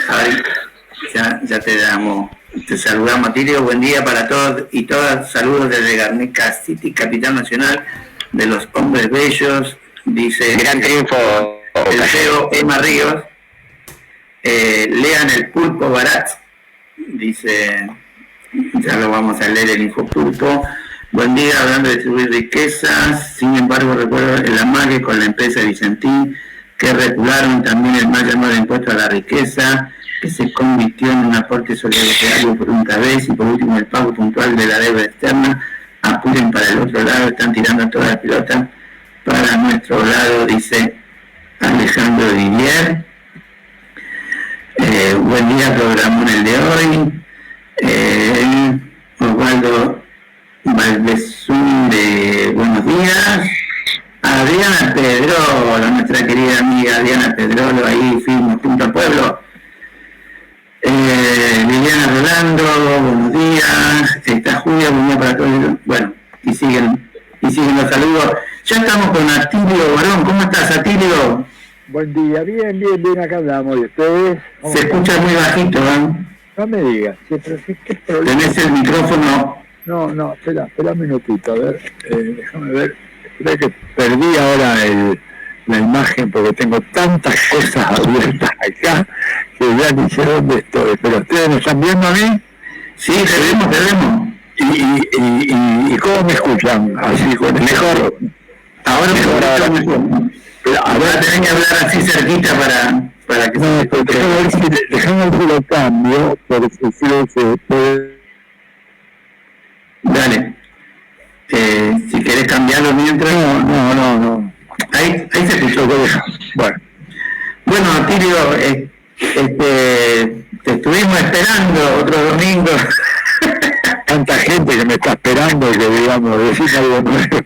Ay, ya te damos, te saludamos, Atilio. Buen día para todos y todas. Saludos desde Garnica City, capital nacional de los hombres bellos. Dice gran triunfo el CEO Emma Ríos. Lean el pulpo Barat. Dice, ya lo vamos a leer, el Infopulpo. Buen día, hablando de distribuir riquezas. Sin embargo, recuerdo el amague con la empresa Vicentín, que regularon también el mal llamado impuesto a la riqueza, que se convirtió en un aporte solidario por única vez, y por último el pago puntual de la deuda externa. Apuren para el otro lado, están tirando toda la pelota para nuestro lado, dice Alejandro Didier. Buen día, programón el de hoy. Osvaldo Valdezún de buenos días. Adriana Pedrolo, nuestra querida amiga Adriana Pedrolo, ahí firme junto al pueblo. Liliana Rolando, buenos días. Está Julia, buen día para todos. Bueno, y siguen los saludos. Ya estamos con Atilio Barón. ¿Cómo estás, Atilio? Buen día, bien, acá andamos. ¿Y ustedes? Se escucha muy bajito, ¿eh? No me digas, ¿qué problema? ¿Tenés el micrófono? No, espera un minutito, a ver, déjame ver. Creo que perdí ahora la imagen porque tengo tantas cosas abiertas acá que ya ni sé dónde estoy. ¿Pero ustedes me están viendo a mí? Sí, te vemos. ¿Y cómo me escuchan? Así con mejor. Ahora mejor. Ahora tenés que hablar así cerquita para que no, pero déjame ver si lo cambio, porque creo que puede... Dale. Si querés cambiarlo mientras... No. Ahí se escuchó. Bueno, Atilio, te estuvimos esperando otro domingo. Tanta gente que me está esperando que, digamos, decir algo nuevo.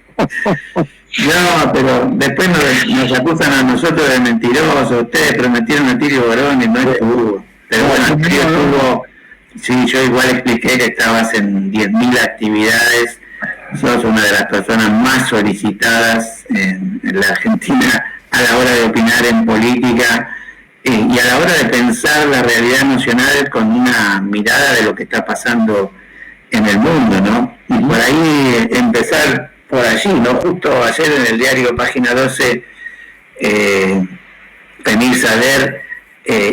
No, pero después nos acusan a nosotros de mentirosos. Ustedes prometieron a Atilio Barón y no estuvo. Pero bueno, Atilio estuvo... Sí, yo igual expliqué que estabas en 10.000 actividades. Sos una de las personas más solicitadas en la Argentina a la hora de opinar en política y a la hora de pensar la realidad nacional con una mirada de lo que está pasando en el mundo, ¿no? Y por ahí empezar por allí, ¿no? Justo ayer en el diario Página 12, Temir Sader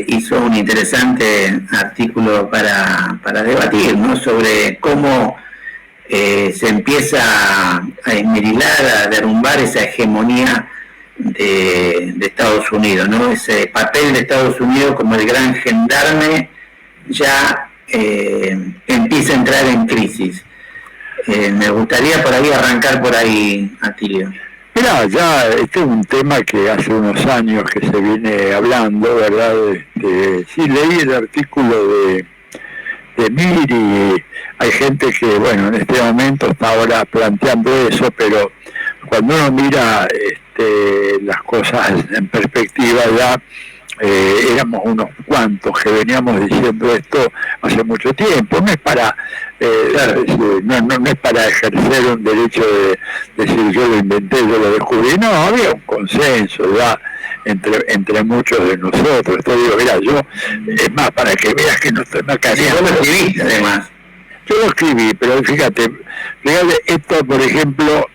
hizo un interesante artículo para debatir, ¿no? Sobre cómo se empieza a esmerilar, a derrumbar esa hegemonía de Estados Unidos, ¿no? Ese papel de Estados Unidos como el gran gendarme ya empieza a entrar en crisis. Me gustaría por ahí arrancar por ahí, Atilio. Mirá, ya este es un tema que hace unos años que se viene hablando, ¿verdad? Sí, leí el artículo de Mir y hay gente que, bueno, en este momento está ahora planteando eso, pero cuando uno mira las cosas en perspectiva ya, éramos unos cuantos que veníamos diciendo esto hace mucho tiempo. No es para no es para ejercer un derecho de decir yo lo inventé, yo lo descubrí. No, había un consenso ya entre muchos de nosotros. Te digo, mira, yo, es más, para que veas que no estoy macaneando. Vos lo escribiste, además. Yo lo escribí, pero fíjate, esto, por ejemplo,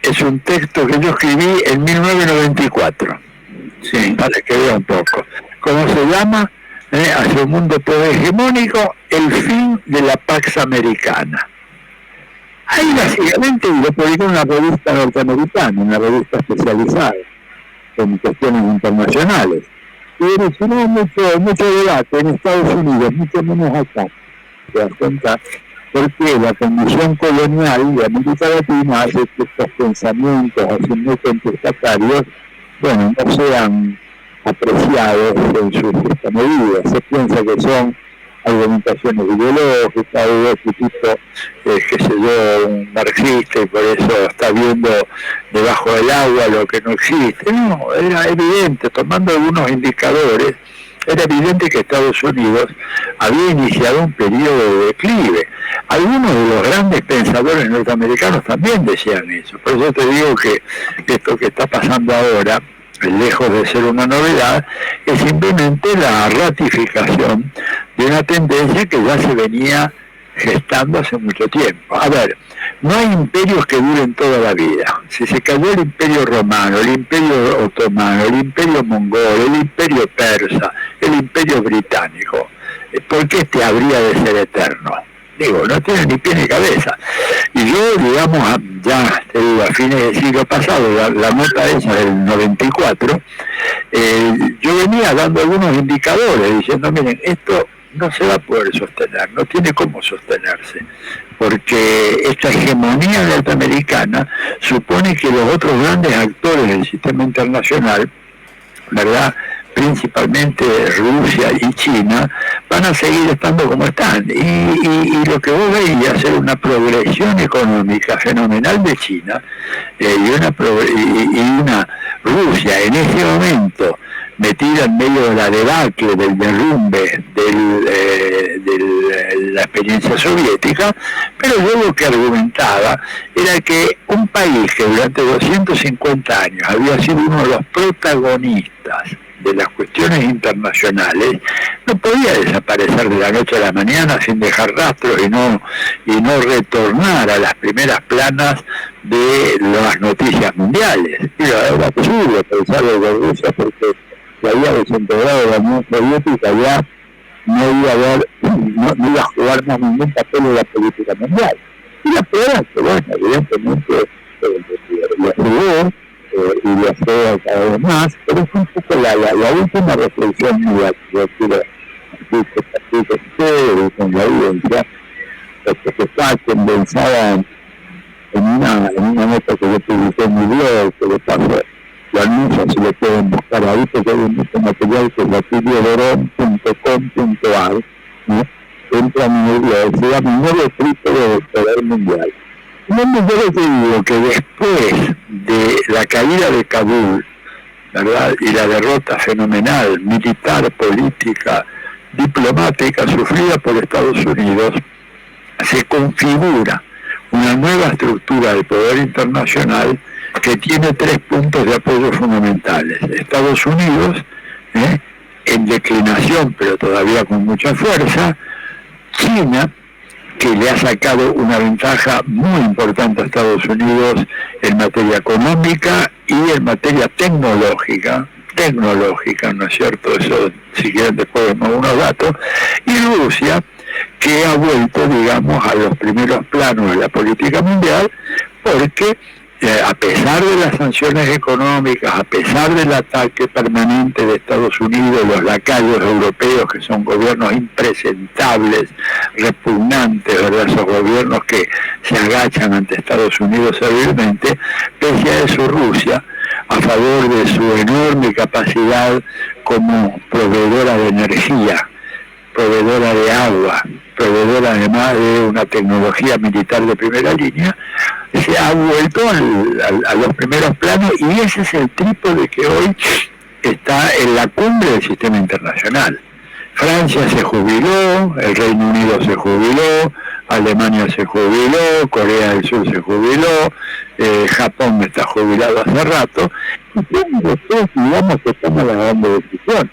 es un texto que yo escribí en 1994. Sí. Para que vea un poco. ¿Cómo se llama? Hacia un mundo hegemónico, el fin de la Pax Americana. Ahí básicamente lo publicó en una revista norteamericana, una revista especializada en cuestiones internacionales. Y originó mucho debate en Estados Unidos, mucho menos acá. ¿Te das cuenta? Porque la condición colonial de América Latina hace que estos pensamientos así muy contestatarios, bueno, no sean apreciados en su justa medida. Se piensa que son argumentaciones ideológicas o de ese tipo, qué sé yo, un marxista y por eso está viendo debajo del agua lo que no existe. No, era evidente, tomando algunos indicadores, era evidente que Estados Unidos había iniciado un periodo de declive. Algunos de los grandes pensadores norteamericanos también decían eso. Por eso te digo que esto que está pasando ahora lejos de ser una novedad, es simplemente la ratificación de una tendencia que ya se venía gestando hace mucho tiempo. A ver, no hay imperios que duren toda la vida. Si se cayó el imperio romano, el imperio otomano, el imperio mongol, el imperio persa, el imperio británico, ¿por qué este habría de ser eterno? Digo, no tiene ni pie ni cabeza. Y yo, digamos, ya te digo, a fines del siglo pasado, la nota esa del 94, yo venía dando algunos indicadores diciendo, miren, esto no se va a poder sostener, no tiene cómo sostenerse, porque esta hegemonía norteamericana supone que los otros grandes actores del sistema internacional, ¿verdad?, principalmente Rusia y China, van a seguir estando como están. Y lo que vos veías ser una progresión económica fenomenal de China y una Rusia en ese momento metida en medio de la debacle, del derrumbe, de la experiencia soviética, pero yo lo que argumentaba era que un país que durante 250 años había sido uno de los protagonistas de las cuestiones internacionales, no podía desaparecer de la noche a la mañana sin dejar rastros y no retornar a las primeras planas de las noticias mundiales. Era absurdo pensar de Rusia, porque se había desintegrado la Unión Soviética, ya no iba a jugar más ningún papel en la política mundial. Y la prueba es que, bueno, evidentemente lo jugó, y lo hace cada vez más, pero es un poco la última reflexión mía que yo quiero compartir con ustedes, con la audiencia, porque está condensada en una nota que yo publiqué en mi blog, que de paso lo anuncio, si lo pueden buscar ahí, porque hay mucho material que es latilioverón.com.ar, ¿no? Entra en mi blog, se llama Nuevo Trípode del Poder Mundial. No me yo te digo que después de la caída de Kabul, ¿verdad?, y la derrota fenomenal, militar, política, diplomática, sufrida por Estados Unidos, se configura una nueva estructura del poder internacional que tiene 3 puntos de apoyo fundamentales. Estados Unidos, en declinación, pero todavía con mucha fuerza; China, que le ha sacado una ventaja muy importante a Estados Unidos en materia económica y en materia tecnológica, ¿no es cierto? Eso, si quieren después vemos unos datos. Y Rusia, que ha vuelto, digamos, a los primeros planos de la política mundial, porque a pesar de las sanciones económicas, a pesar del ataque permanente de Estados Unidos, los lacayos europeos, que son gobiernos impresentables, repugnantes, ¿verdad?, esos gobiernos que se agachan ante Estados Unidos servilmente, pese a eso Rusia, a favor de su enorme capacidad como proveedora de energía, proveedora de agua, proveedora además de una tecnología militar de primera línea, se ha vuelto a los primeros planos, y ese es el trípode que hoy está en la cumbre del sistema internacional. Francia se jubiló, el Reino Unido se jubiló, Alemania se jubiló, Corea del Sur se jubiló, Japón está jubilado hace rato, y después, digamos, que toma la gran decisión.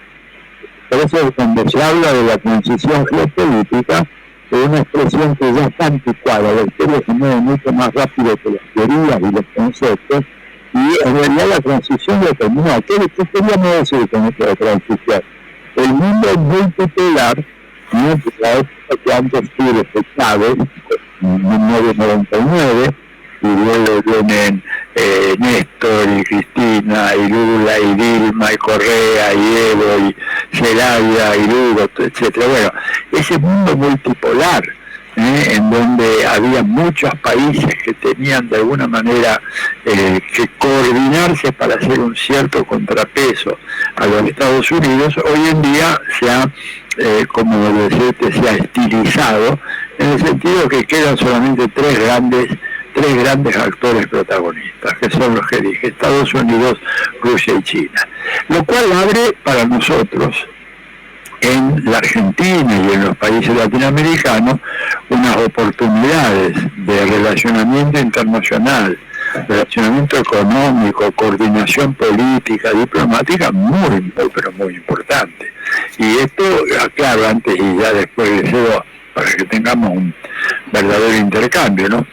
Por eso, cuando se habla de la transición geopolítica, es una expresión que ya está anticuada. La historia se mueve mucho más rápido que las teorías y los conceptos, y en realidad la transición determinó. ¿Qué queríamos decir con esta transición? El mundo es multipolar, ¿no?, que la época que antes tuvo Chávez, en 1999, y luego vienen Néstor y Cristina y Lula y Dilma y Correa y Evo y Zelaya y Lugo, etcétera. Bueno, ese mundo multipolar, en donde había muchos países que tenían de alguna manera que coordinarse para hacer un cierto contrapeso a los Estados Unidos, hoy en día se ha, como decirte, se ha estilizado, en el sentido que quedan solamente tres grandes actores protagonistas, que son los que dije: Estados Unidos, Rusia y China. Lo cual abre para nosotros, en la Argentina y en los países latinoamericanos, unas oportunidades de relacionamiento internacional relacionamiento económico, coordinación política, diplomática, muy, pero muy importante. Y esto, aclaro antes y ya después le cedo para que tengamos un verdadero intercambio, ¿no?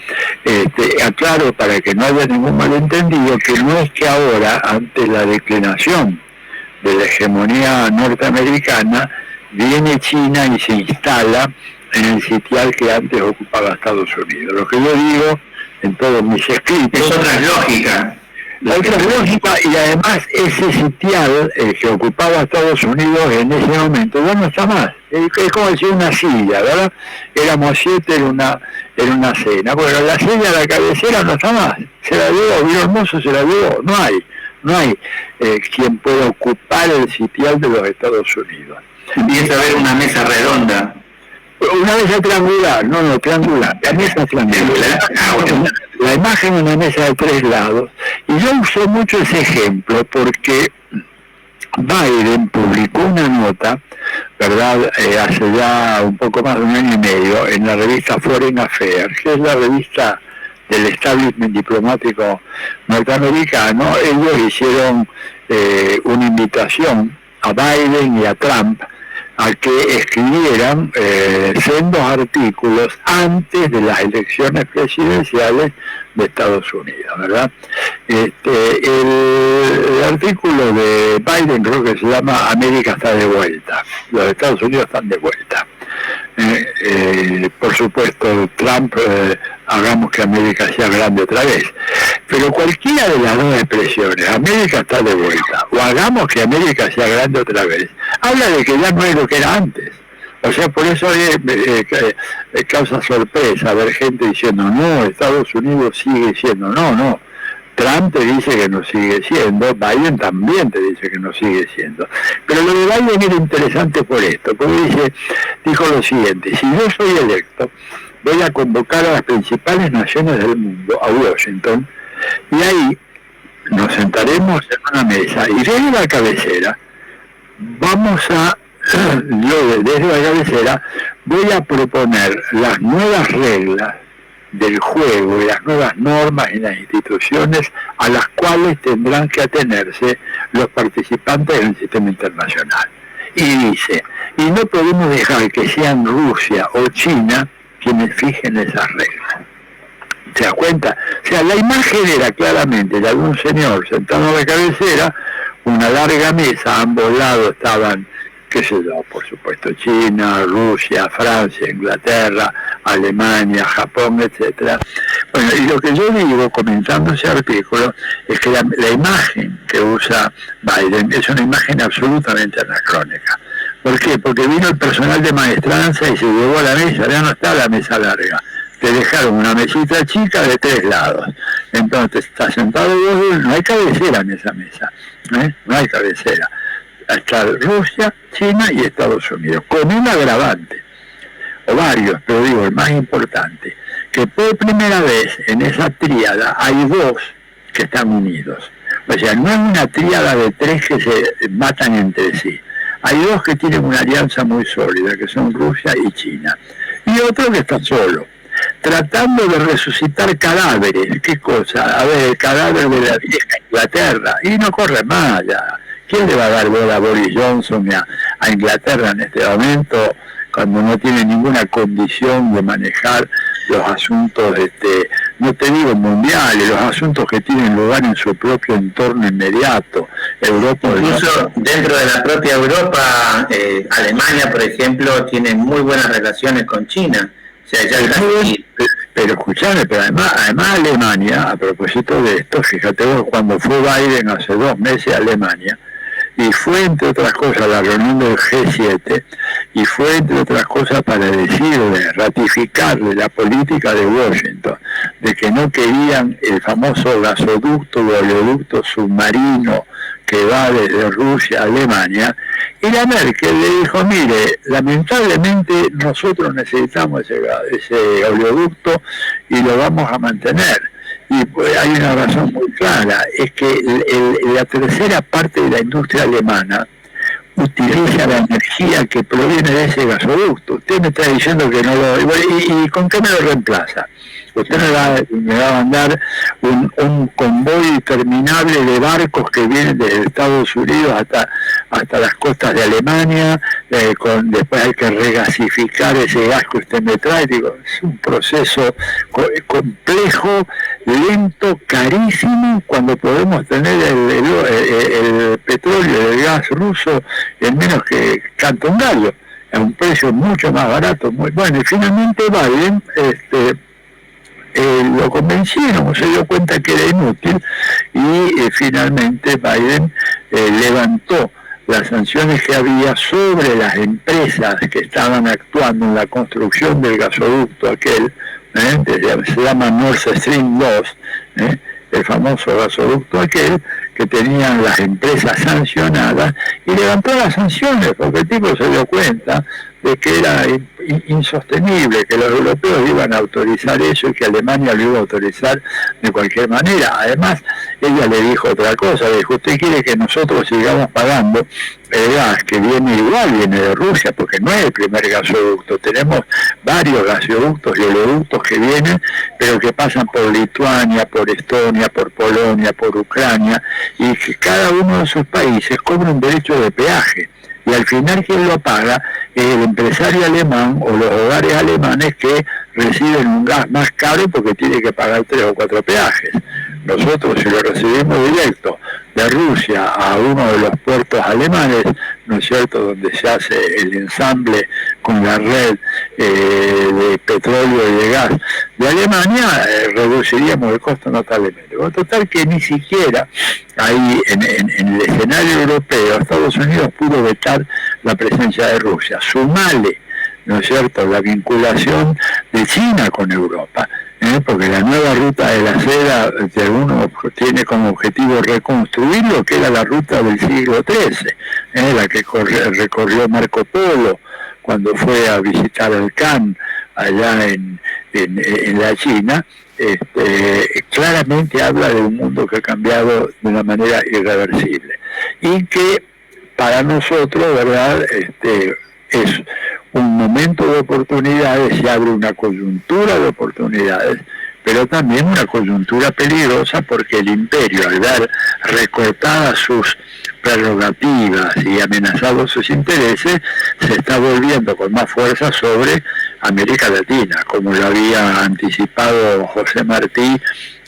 Aclaro para que no haya ningún malentendido que no es que ahora, ante la declinación de la hegemonía norteamericana, viene China y se instala en el sitial que antes ocupaba Estados Unidos. Lo que yo digo en todos mis escritos... Es otra lógica. La otra lógica, y además ese sitial, el que ocupaba Estados Unidos en ese momento, ya no está más. Es como decir una silla, ¿verdad? Éramos 7 en una cena. Bueno, la silla de la cabecera no está más. Se la llevó, vino Hermoso, se la llevó. No hay quien pueda ocupar el sitial de los Estados Unidos. Empieza a haber una mesa redonda. Una mesa triangular, triangular, la mesa triangular. La imagen de una mesa de 3 lados. Y yo uso mucho ese ejemplo porque Biden publicó una nota, ¿verdad?, hace ya un poco más de 1 año y medio, en la revista Foreign Affairs, que es la revista del establishment diplomático norteamericano. Ellos hicieron una invitación a Biden y a Trump a que escribieran sendos artículos antes de las elecciones presidenciales de Estados Unidos, ¿verdad? El artículo de Biden creo que se llama América está de vuelta, los Estados Unidos están de vuelta. Por supuesto, Trump, hagamos que América sea grande otra vez, pero cualquiera de las dos expresiones, América está de vuelta, o hagamos que América sea grande otra vez, habla de que ya no es lo que era antes. O sea, por eso causa sorpresa ver gente diciendo, no, Estados Unidos sigue siendo, no. Trump te dice que no sigue siendo, Biden también te dice que no sigue siendo. Pero lo de Biden era interesante por esto, porque dijo lo siguiente: si yo soy electo, voy a convocar a las principales naciones del mundo a Washington, y ahí nos sentaremos en una mesa, y desde la cabecera vamos a, yo desde la cabecera voy a proponer las nuevas reglas del juego y las nuevas normas y las instituciones a las cuales tendrán que atenerse los participantes en el sistema internacional. Y dice, y no podemos dejar que sean Rusia o China quienes fijen esas reglas. ¿Se da cuenta? O sea, la imagen era claramente la de un señor sentado en la cabecera, una larga mesa, a ambos lados estaban, qué sé yo, por supuesto, China, Rusia, Francia, Inglaterra, Alemania, Japón, etcétera. Bueno, y lo que yo digo, comentando ese artículo, es que la imagen que usa Biden es una imagen absolutamente anacrónica. ¿Por qué? Porque vino el personal de maestranza y se llevó a la mesa, ya no está la mesa larga. Te dejaron una mesita chica de 3 lados. Entonces, está sentado vos, no hay cabecera en esa mesa, no hay cabecera. Está Rusia, China y Estados Unidos, con un agravante, o varios, pero digo, el más importante, que por primera vez en esa tríada hay 2 que están unidos. O sea, no es una tríada de 3 que se matan entre sí. Hay 2 que tienen una alianza muy sólida, que son Rusia y China. Y otro que está solo, tratando de resucitar cadáveres. ¿Qué cosa? A ver, el cadáver de la vieja Inglaterra. Y no corre más ya. ¿Quién le va a dar bola a Boris Johnson y a Inglaterra en este momento, cuando no tiene ninguna condición de manejar los asuntos, no te digo mundiales, los asuntos que tienen lugar en su propio entorno inmediato? Europa, incluso dentro de la propia Europa, Alemania, por ejemplo, tiene muy buenas relaciones con China. O sea, ya pero escuchame, pero además Alemania, a propósito de esto, fíjate vos, cuando fue Biden hace 2 meses a Alemania, y fue entre otras cosas a la reunión del G7, y fue entre otras cosas para decirle, ratificarle la política de Washington, de que no querían el famoso gasoducto o oleoducto submarino que va desde Rusia a Alemania, y la Merkel le dijo, mire, lamentablemente nosotros necesitamos ese oleoducto y lo vamos a mantener. Y pues hay una razón muy clara, es que la tercera parte de la industria alemana utiliza la energía que proviene de ese gasoducto. Usted me está diciendo que no lo... ¿Y con qué me lo reemplaza? Usted me va a mandar un convoy interminable de barcos que vienen desde Estados Unidos hasta las costas de Alemania, después hay que regasificar ese gas que usted me trae. Digo, es un proceso complejo, lento, carísimo, cuando podemos tener el petróleo, el gas ruso en menos que canta un gallo, a un precio mucho más barato. Muy bueno. Y finalmente Biden lo convencieron, se dio cuenta que era inútil y finalmente Biden levantó las sanciones que había sobre las empresas que estaban actuando en la construcción del gasoducto aquel, se llama Nord Stream 2, el famoso gasoducto aquel, que tenían las empresas sancionadas, y levantó las sanciones porque el tipo se dio cuenta de que era insostenible, que los europeos iban a autorizar eso y que Alemania lo iba a autorizar de cualquier manera. Además, ella le dijo otra cosa, le dijo, usted quiere que nosotros sigamos pagando el gas que viene de Rusia, porque no es el primer gasoducto, tenemos varios gasoductos y oleoductos que vienen, pero que pasan por Lituania, por Estonia, por Polonia, por Ucrania, y que cada uno de esos países cobra un derecho de peaje. Y al final quien lo paga es el empresario alemán o los hogares alemanes que reciben un gas más caro porque tiene que pagar 3 o 4 peajes. Nosotros, si lo recibimos directo de Rusia a uno de los puertos alemanes, ¿no es cierto?, donde se hace el ensamble con la red de petróleo y de gas de Alemania, reduciríamos el costo notablemente. Bueno, total que ni siquiera ahí en el escenario europeo Estados Unidos pudo vetar la presencia de Rusia. Sumale, ¿no es cierto?, la vinculación de China con Europa, porque la nueva ruta de la seda uno tiene como objetivo reconstruir lo que era la ruta del siglo XIII, la que recorrió Marco Polo cuando fue a visitar el Can allá en la China. Claramente habla de un mundo que ha cambiado de una manera irreversible y que para nosotros, ¿verdad?, es un momento de oportunidades, se abre una coyuntura de oportunidades, pero también una coyuntura peligrosa porque el imperio, al ver recortadas sus prerrogativas y amenazados sus intereses, se está volviendo con más fuerza sobre América Latina, como lo había anticipado José Martí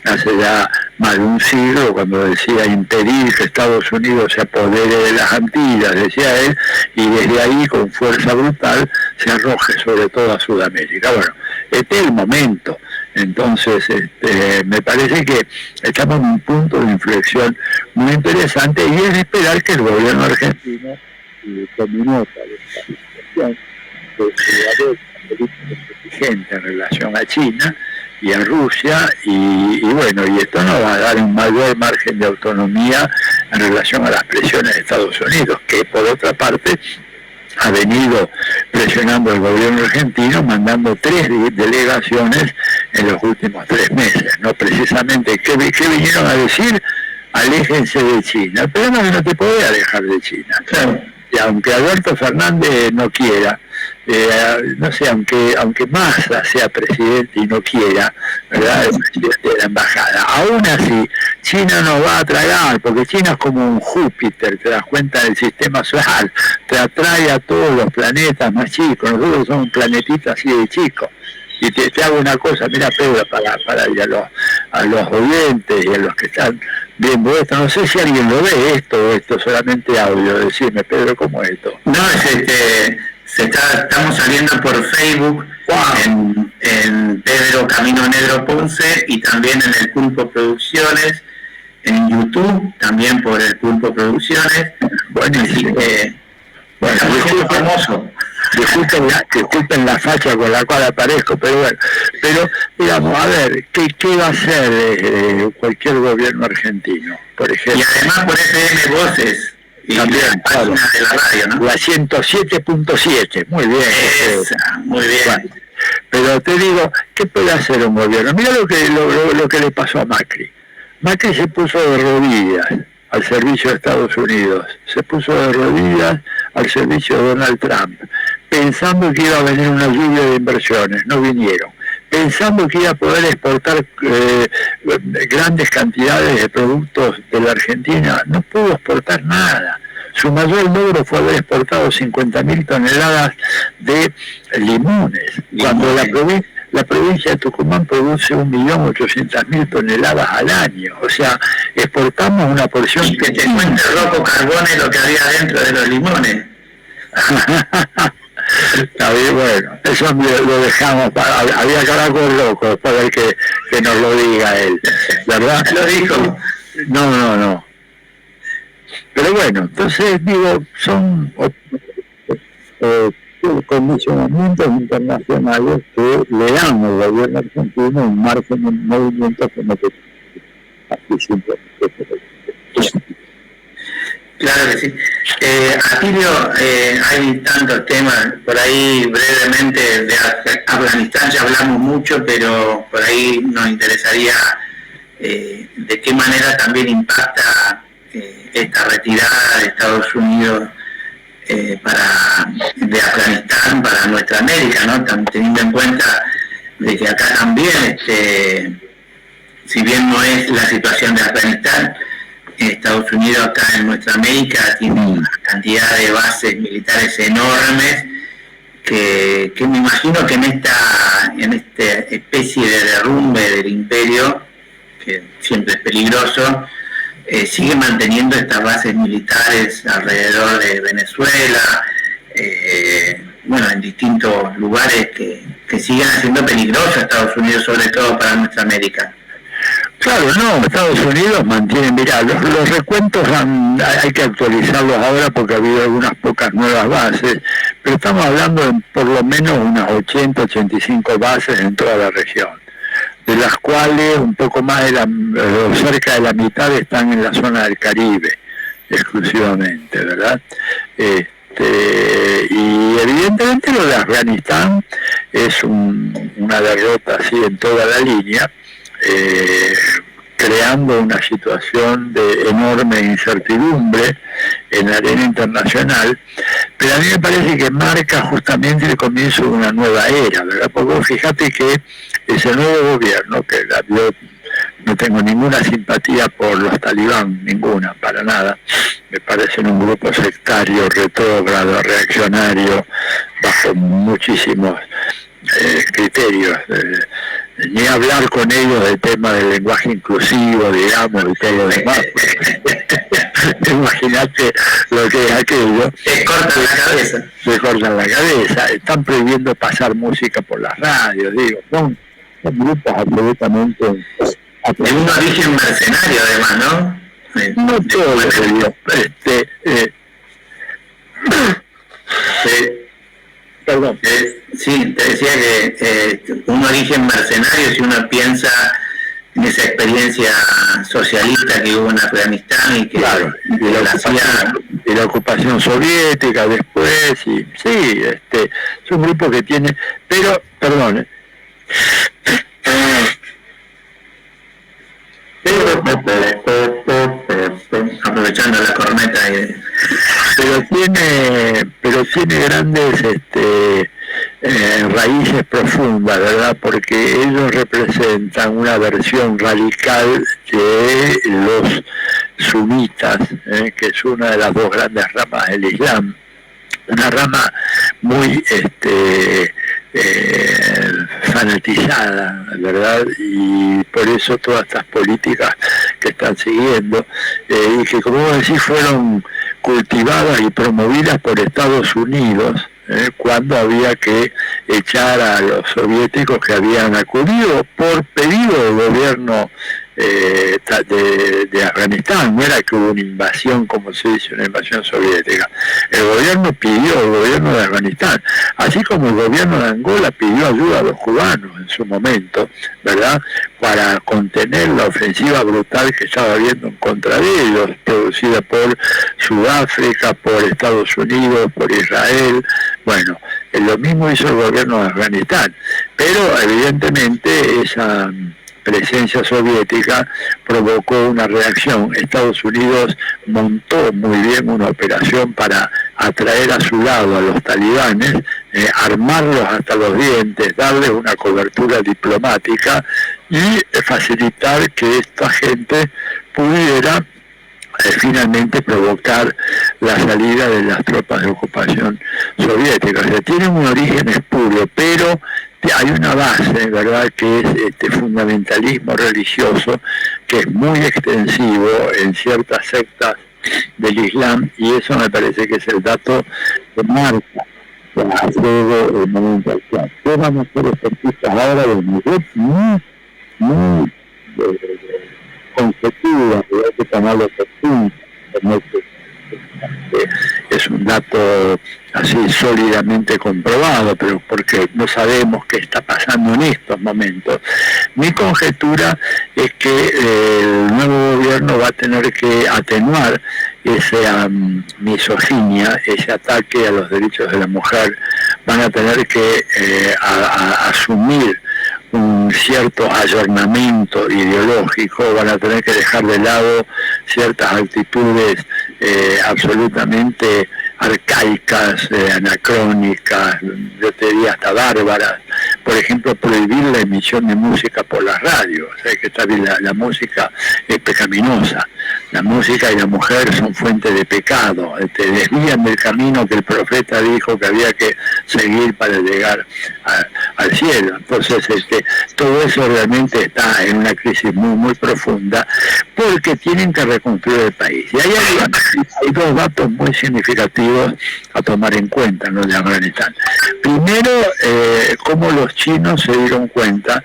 hace ya más de un siglo, cuando decía impedir que Estados Unidos se apodere de las Antillas, decía él, y desde ahí con fuerza brutal se arroje sobre toda Sudamérica. Bueno, este es el momento. Entonces, me parece que estamos en un punto de inflexión muy interesante y es esperar que el gobierno argentino tome nota de esta situación, de exigente en relación a China y a Rusia, y bueno, y esto nos va a dar un mayor margen de autonomía en relación a las presiones de Estados Unidos, que por otra parte ha venido presionando al gobierno argentino, mandando 3 delegaciones en los últimos 3 meses, ¿no? Precisamente, ¿qué vinieron a decir? Aléjense de China. El problema es que no te podés alejar de China. Claro. Y aunque Alberto Fernández no quiera, no sé, aunque Massa sea presidente y no quiera, ¿verdad?, el presidente de la embajada, aún así China nos va a tragar, porque China es como un Júpiter, te das cuenta, del sistema solar, te atrae a todos los planetas más chicos. Nosotros somos un planetita así de chico. Y te hago una cosa, mira, Pedro, para a los oyentes y a los que están viendo esto, no sé si alguien lo ve esto o esto solamente audio, decime, Pedro, ¿cómo es esto? No, estamos saliendo por Facebook, wow, en Pedro Camino Negro Ponce, y también en el Pulpo Producciones, en YouTube, también por el Pulpo Producciones. Bueno, así que, bueno, es famoso. Disculpen la facha con la cual aparezco, pero bueno, digamos, a ver, ¿qué va a hacer cualquier gobierno argentino, por ejemplo? Y además por FM Voces, y también, la página de la radio, ¿no? La 107.7, muy bien. Muy bien. Bueno, pero te digo, ¿qué puede hacer un gobierno? Mira lo que le pasó a Macri. Macri se puso de rodillas al servicio de Estados Unidos, se puso de rodillas al servicio de Donald Trump, pensando que iba a venir una lluvia de inversiones, no vinieron. pensando que iba a poder exportar grandes cantidades de productos de la Argentina. No pudo exportar nada. Su mayor logro fue haber exportado 50.000 toneladas de limones, cuando la provincia de Tucumán produce 1.800.000 toneladas al año. O sea, exportamos una porción... Y que te cuente Rocco Carbone lo que había dentro de los limones. Está bien, bueno, eso lo dejamos, había caracol loco, para el que nos lo diga él, ¿verdad? Lo dijo. No. Pero bueno, entonces digo, son condicionamientos internacionales que le dan al gobierno argentino un margen de movimiento que no te así simplemente. Claro que sí. Atilio, hay tantos temas, por ahí brevemente de Afganistán ya hablamos mucho, pero por ahí nos interesaría de qué manera también impacta esta retirada de Estados Unidos de Afganistán para nuestra América, ¿no? Teniendo en cuenta de que acá también, si bien no es la situación de Afganistán, Estados Unidos acá en nuestra América tiene una cantidad de bases militares enormes que me imagino que en esta especie de derrumbe del imperio, que siempre es peligroso, sigue manteniendo estas bases militares alrededor de Venezuela, en distintos lugares que siguen haciendo peligroso a Estados Unidos, sobre todo para nuestra América. Claro, no, Estados Unidos mantiene, mira, los recuentos hay que actualizarlos ahora porque ha habido algunas pocas nuevas bases, pero estamos hablando de por lo menos unas 85 bases en toda la región, de las cuales un poco más cerca de la mitad están en la zona del Caribe, exclusivamente, ¿verdad? Y evidentemente lo de Afganistán es una derrota así en toda la línea, creando una situación de enorme incertidumbre en la arena internacional, pero a mí me parece que marca justamente el comienzo de una nueva era, ¿verdad? Porque fíjate que ese nuevo gobierno, que yo no tengo ninguna simpatía por los talibán, ninguna, para nada, me parecen un grupo sectario, retrógrado, reaccionario, bajo muchísimos criterios, ni hablar con ellos del tema del lenguaje inclusivo, digamos, y todo lo demás. Imagínate lo que es aquello. Se cortan la cabeza. Se cortan la cabeza. Están prohibiendo pasar música por las radios, digo. Son grupos absolutamente... De un origen mercenario, además, ¿no? No todo lo que digo. Perdón. Sí, te decía que un origen mercenario, si uno piensa en esa experiencia socialista que hubo en Afganistán y que claro, y la ocupación soviética después, y sí, es un grupo que tiene, pero, perdón, aprovechando la corneta pero tiene grandes raíces profundas, ¿verdad? Porque ellos representan una versión radical de los sunitas, que es una de las dos grandes ramas del Islam, una rama muy fanatizada, ¿verdad? Y por eso todas estas políticas que están siguiendo, y que, como vos decís, fueron cultivadas y promovidas por Estados Unidos, cuando había que echar a los soviéticos que habían acudido por pedido del gobierno de Afganistán. No era que hubo una invasión, como se dice, una invasión soviética. El gobierno pidió, el gobierno de Afganistán, así como el gobierno de Angola pidió ayuda a los cubanos en su momento, ¿verdad?, para contener la ofensiva brutal que estaba habiendo en contra de ellos, producida por Sudáfrica, por Estados Unidos, por Israel. Bueno, lo mismo hizo el gobierno de Afganistán, pero evidentemente esa presencia soviética provocó una reacción. Estados Unidos montó muy bien una operación para atraer a su lado a los talibanes, armarlos hasta los dientes, darles una cobertura diplomática y facilitar que esta gente pudiera finalmente provocar la salida de las tropas de ocupación soviética. O sea, tienen un origen espurio, pero hay una base, ¿verdad?, que es este fundamentalismo religioso, que es muy extensivo en ciertas sectas del Islam, y eso me parece que es el dato que marca el momento actual. ¿Qué vamos a hacer ejercicios ahora de muy conjetura, hay que tomarlo por punto, es un dato así sólidamente comprobado, pero porque no sabemos qué está pasando en estos momentos. Mi conjetura es que el nuevo gobierno va a tener que atenuar esa misoginia, ese ataque a los derechos de la mujer. Van a tener que asumir un cierto ayornamiento ideológico, van a tener que dejar de lado ciertas actitudes absolutamente arcaicas, anacrónicas, yo te diría hasta bárbaras. Por ejemplo, prohibir la emisión de música por la radio. O sea, que está bien, la música es pecaminosa. La música y la mujer son fuente de pecado, te desvían del camino que el profeta dijo que había que seguir para llegar al cielo. Entonces, todo eso realmente está en una crisis muy, muy profunda, porque tienen que reconstruir el país. Y hay dos datos muy significativos a tomar en cuenta, ¿no?, de Afganistán. Primero, cómo los chinos se dieron cuenta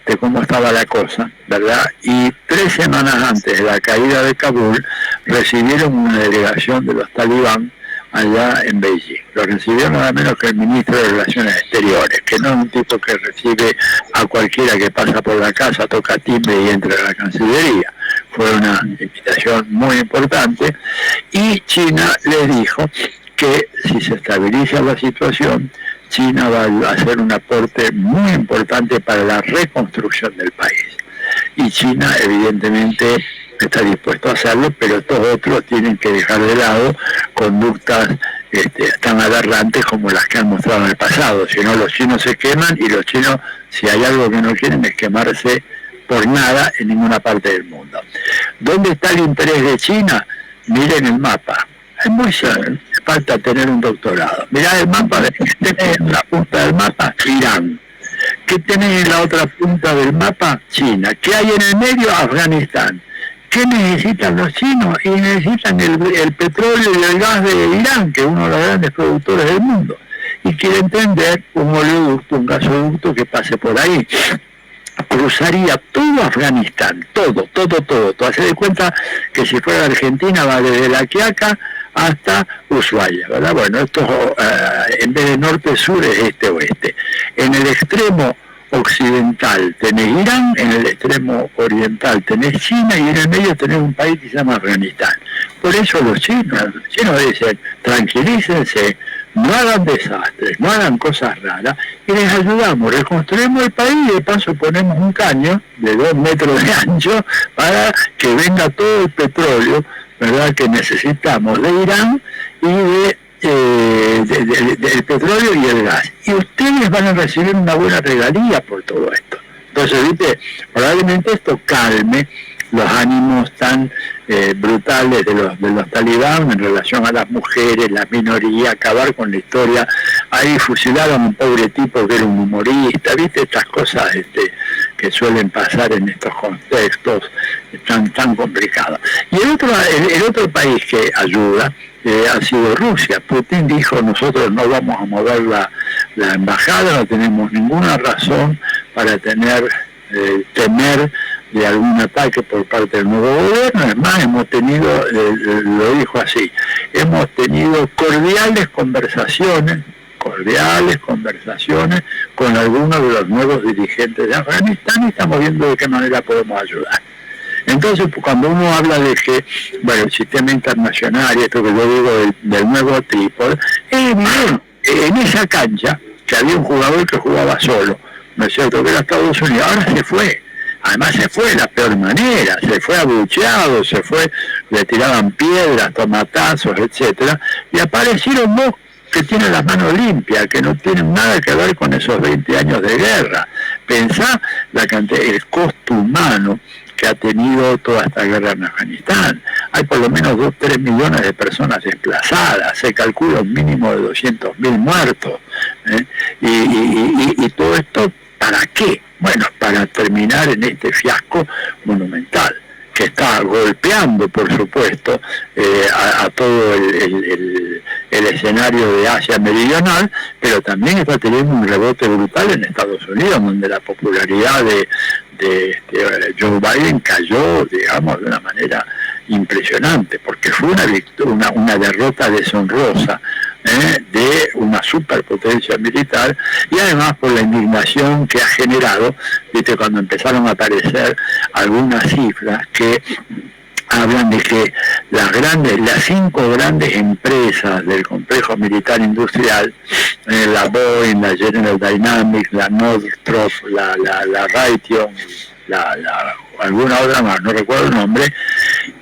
de cómo estaba la cosa, ¿verdad? Y 3 semanas antes de la caída de Kabul, recibieron una delegación de los talibán allá en Beijing. Lo recibió nada menos que el ministro de Relaciones Exteriores, que no es un tipo que recibe a cualquiera que pasa por la casa, toca timbre y entra a la Cancillería. Fue una invitación muy importante, y China les dijo que si se estabiliza la situación, China va a hacer un aporte muy importante para la reconstrucción del país. Y China, evidentemente, está dispuesto a hacerlo, pero estos otros tienen que dejar de lado conductas tan aberrantes como las que han mostrado en el pasado. Si no, los chinos se queman, y los chinos, si hay algo que no quieren, es quemarse por nada en ninguna parte del mundo. ¿Dónde está el interés de China? Miren el mapa. Es muy simple, falta tener un doctorado. Mirá el mapa, ¿qué tenés en la punta del mapa? Irán. ¿Qué tenés en la otra punta del mapa? China. ¿Qué hay en el medio? Afganistán. ¿Qué necesitan los chinos? Y necesitan el petróleo y el gas de Irán, que es uno de los grandes productores del mundo. Y quieren tender un oleoducto, un gasoducto que pase por ahí. Cruzaría todo Afganistán, todo. Hace de cuenta que si fuera Argentina va desde La Quiaca hasta Ushuaia, ¿verdad? Bueno, esto en vez de norte-sur es este-oeste. En el extremo occidental tenés Irán, en el extremo oriental tenés China, y en el medio tenés un país que se llama Afganistán. Por eso los chinos dicen, tranquilícense, no hagan desastres, no hagan cosas raras, y les ayudamos, reconstruimos el país, y de paso ponemos un caño de 2 metros de ancho para que venga todo el petróleo, ¿verdad?, que necesitamos de Irán, y del petróleo y el gas. Y ustedes van a recibir una buena regalía por todo esto. Entonces, ¿viste? Probablemente esto calme los ánimos tan brutales de los talibán en relación a las mujeres, la minoría, acabar con la historia. Ahí fusilaron a un pobre tipo que era un humorista, ¿viste? Estas cosas que suelen pasar en estos contextos tan complicados. Y el otro país que ayuda ha sido Rusia. Putin dijo, nosotros no vamos a mover la embajada, no tenemos ninguna razón para temer de algún ataque por parte del nuevo gobierno. Es más, hemos tenido, lo dijo así, hemos tenido cordiales conversaciones con algunos de los nuevos dirigentes de Afganistán, y estamos viendo de qué manera podemos ayudar. Entonces, cuando uno habla de que, bueno, el sistema internacional, y esto que yo digo del nuevo Trípoli, es evidente, en esa cancha, que había un jugador que jugaba solo, ¿no es cierto?, que era Estados Unidos, ahora se fue. Además se fue de la peor manera, se fue abucheado, le tiraban piedras, tomatazos, etcétera, y aparecieron 2 que tienen las manos limpias, que no tienen nada que ver con esos 20 años de guerra. Pensá el costo humano que ha tenido toda esta guerra en Afganistán. Hay por lo menos 2-3 millones de personas desplazadas, se calcula un mínimo de 200.000 muertos. Y todo esto, ¿para qué? Bueno, para terminar en este fiasco monumental, que está golpeando, por supuesto, a todo el escenario de Asia Meridional, pero también está teniendo un rebote brutal en Estados Unidos, donde la popularidad de Joe Biden cayó, digamos, de una manera impresionante, porque fue una derrota deshonrosa de una superpotencia militar, y además por la indignación que ha generado, ¿viste? Cuando empezaron a aparecer algunas cifras que hablan de que las 5 grandes empresas del complejo militar industrial, la Boeing, la General Dynamics, la Northrop, la Raytheon, alguna otra más, no recuerdo el nombre,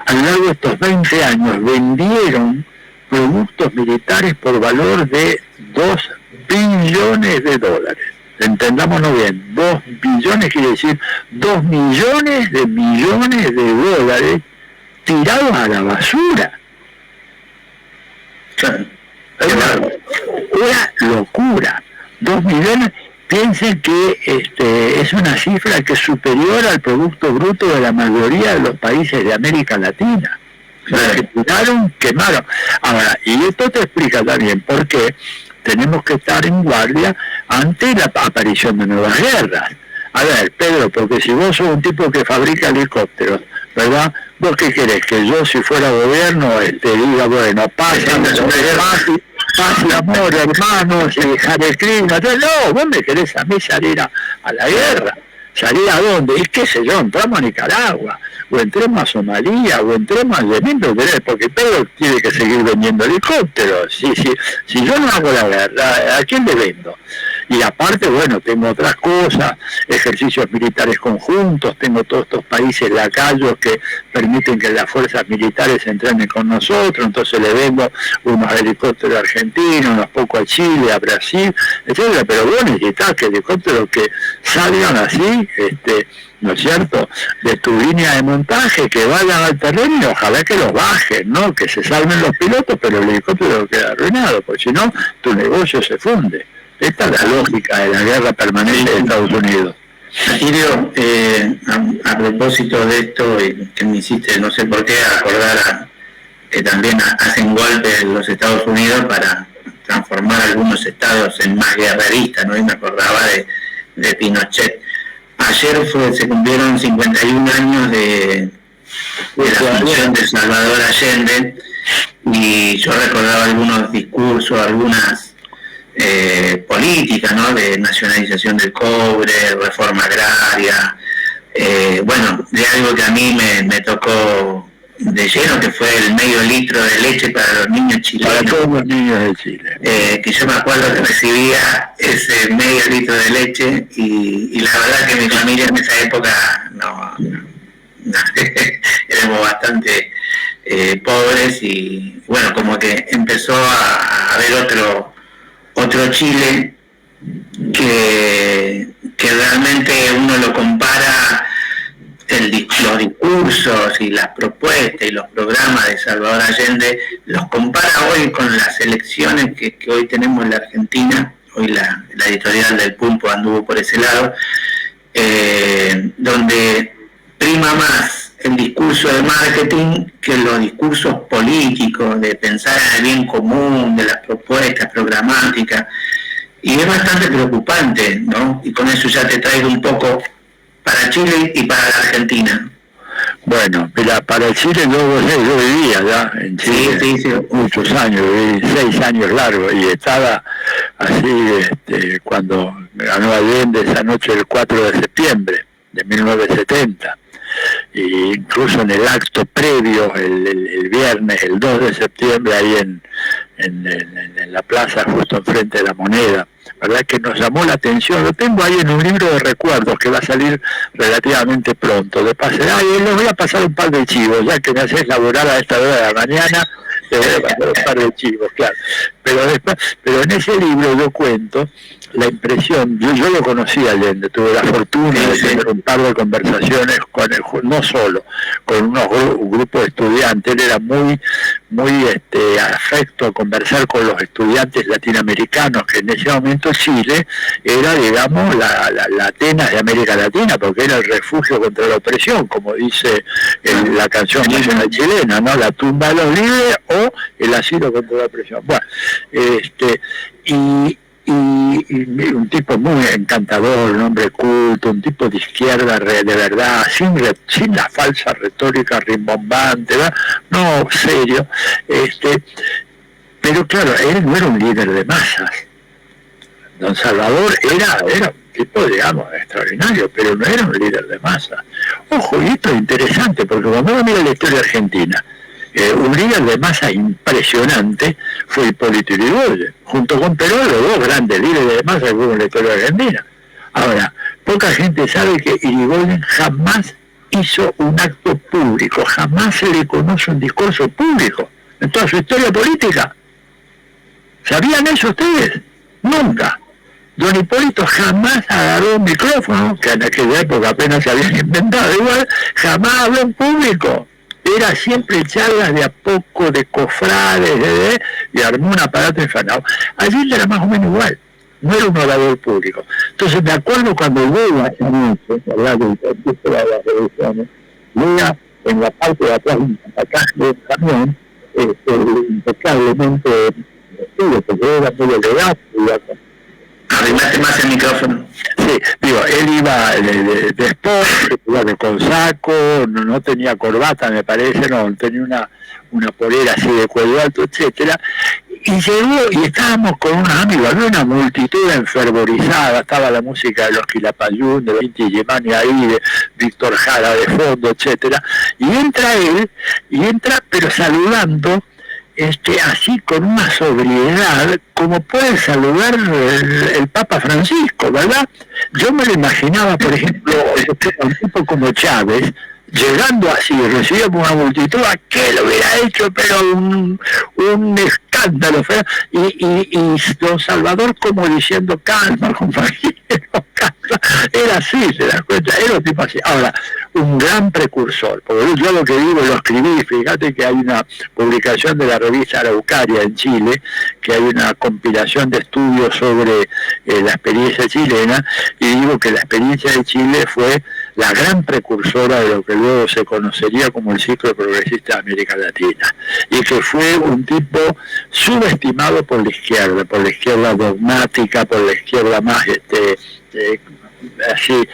a lo largo de estos 20 años vendieron productos militares por valor de $2 billones. Entendámonos bien, 2 billones quiere decir 2 millones de dólares tirados a la basura. Es una locura. 2 millones, piensen que es una cifra que es superior al Producto Bruto de la mayoría de los países de América Latina. Se tiraron, quemaron. Ahora, y esto te explica también por qué tenemos que estar en guardia ante la aparición de nuevas guerras. A ver, Pedro, porque si vos sos un tipo que fabrica helicópteros, ¿verdad? ¿Vos qué querés? Que yo, si fuera gobierno, diga, bueno, paz y amor, hermanos, y Hare Krishna. No, vos me querés a mí salir a la guerra. ¿Salir a dónde? Y qué sé yo, entramos a Nicaragua, o entremos a Somalia, o entremos a Yemen, porque Pedro tiene que seguir vendiendo helicópteros. Si yo no hago la guerra, ¿a quién le vendo? Y aparte, bueno, tengo otras cosas, ejercicios militares conjuntos, tengo todos estos países lacayos que permiten que las fuerzas militares entrenen con nosotros, entonces le vendo unos helicópteros argentinos, unos pocos a Chile, a Brasil, etcétera. Pero vos necesitas que helicópteros que salgan así, ¿no es cierto?, de tu línea de montaje, que vayan al terreno y ojalá que los bajen, ¿no?, que se salven los pilotos, pero el helicóptero queda arruinado, porque si no, tu negocio se funde. Esta es la lógica de la guerra permanente de Estados Unidos. Atilio, a propósito de esto, que me hiciste, no sé por qué, acordar que también hacen golpes en los Estados Unidos para transformar algunos estados en más guerreristas, ¿no? Y me acordaba de Pinochet. Ayer se cumplieron 51 años de la función de Salvador Allende, y yo recordaba algunos discursos, algunas políticas, ¿no?, de nacionalización del cobre, reforma agraria, bueno, de algo que a mí me tocó de lleno, que fue el medio litro de leche para los niños chilenos. Para todos los niños de Chile. Que yo me acuerdo que recibía ese medio litro de leche, y la verdad que mi familia en esa época no éramos bastante pobres, y bueno, como que empezó a haber otro Chile que realmente uno lo compara, los discursos y las propuestas y los programas de Salvador Allende, los compara hoy con las elecciones que hoy tenemos en la Argentina. Hoy la editorial del Pulpo anduvo por ese lado, donde prima más el discurso de marketing que los discursos políticos, de pensar en el bien común, de las propuestas programáticas, y es bastante preocupante, ¿no? Y con eso ya te traigo un poco para Chile y para la Argentina. Bueno, mira, para Chile yo vivía ya en Chile, sí. Muchos años, viví 6 años largos, y estaba así cuando ganó Allende esa noche del 4 de septiembre de 1970. E incluso en el acto previo, el viernes, el 2 de septiembre, ahí en en la plaza justo enfrente de la Moneda, ¿verdad? Que nos llamó la atención. Lo tengo ahí en un libro de recuerdos que va a salir relativamente pronto. De pase, les voy a pasar un par de chivos, ya que me haces laburar a esta hora de la mañana, te voy a pasar un par de chivos, claro. Pero en ese libro yo cuento la impresión, yo lo conocí a Allende, tuve la fortuna de tener un par de conversaciones con él, no solo, con un grupo de estudiantes. Él era muy afecto a conversar con los estudiantes latinoamericanos, que en ese momento Chile era, digamos, la Atenas de América Latina, porque era el refugio contra la opresión, como dice la canción nacional chilena, ¿no? La tumba de los libres o el asilo contra la opresión. Bueno, y un tipo muy encantador, un hombre culto, un tipo de izquierda de verdad, sin la falsa retórica rimbombante, ¿verdad? No, serio, pero claro, él no era un líder de masas. Don Salvador era un tipo, digamos, extraordinario, pero no era un líder de masas. Ojo, y esto es interesante, porque cuando uno mira la historia argentina, un líder de masa impresionante fue Hipólito Yrigoyen, junto con Perón, los dos grandes líderes de masa que hubo en la historia argentina. Ahora, poca gente sabe que Yrigoyen jamás hizo un acto público, jamás se le conoce un discurso público en toda su historia política. ¿Sabían eso ustedes? Nunca. Don Hipólito jamás agarró un micrófono, que en aquella época apenas se habían inventado igual, jamás habló en público. Era siempre charlas de a poco, de cofrades, y armó un aparato infernal. Allí era más o menos igual, no era un orador público. Entonces me acuerdo cuando yo hace mucho, hablando del contexto de las revoluciones, veía en la parte de atrás un pasacaje de un camión, impecablemente vestido, porque era muy elegante, Arrimate más el micrófono. Sí, digo, él iba de sport, iba con saco, no tenía corbata, me parece, no, tenía una polera así de cuello alto, etcétera. Y llegó y estábamos con unos amigos, había una multitud enfervorizada, estaba la música de los Quilapayún, de Inti Yemani ahí, de Víctor Jara de fondo, etcétera. Y entra él, pero saludando, así con una sobriedad, como puede saludar el Papa Francisco, ¿verdad? Yo me lo imaginaba, por ejemplo, un tipo como Chávez, llegando así, recibido por una multitud, ¿a qué lo hubiera hecho? Pero un escándalo, y don Salvador como diciendo, calma, compañero, calma. Era así, se da cuenta, era un tipo así. Ahora, un gran precursor, porque yo lo que digo lo escribí, fíjate que hay una publicación de la revista Araucaria en Chile, que hay una compilación de estudios sobre la experiencia chilena, y digo que la experiencia de Chile fue la gran precursora de lo que luego se conocería como el ciclo progresista de América Latina, y que fue un tipo subestimado por la izquierda dogmática, por la izquierda más así,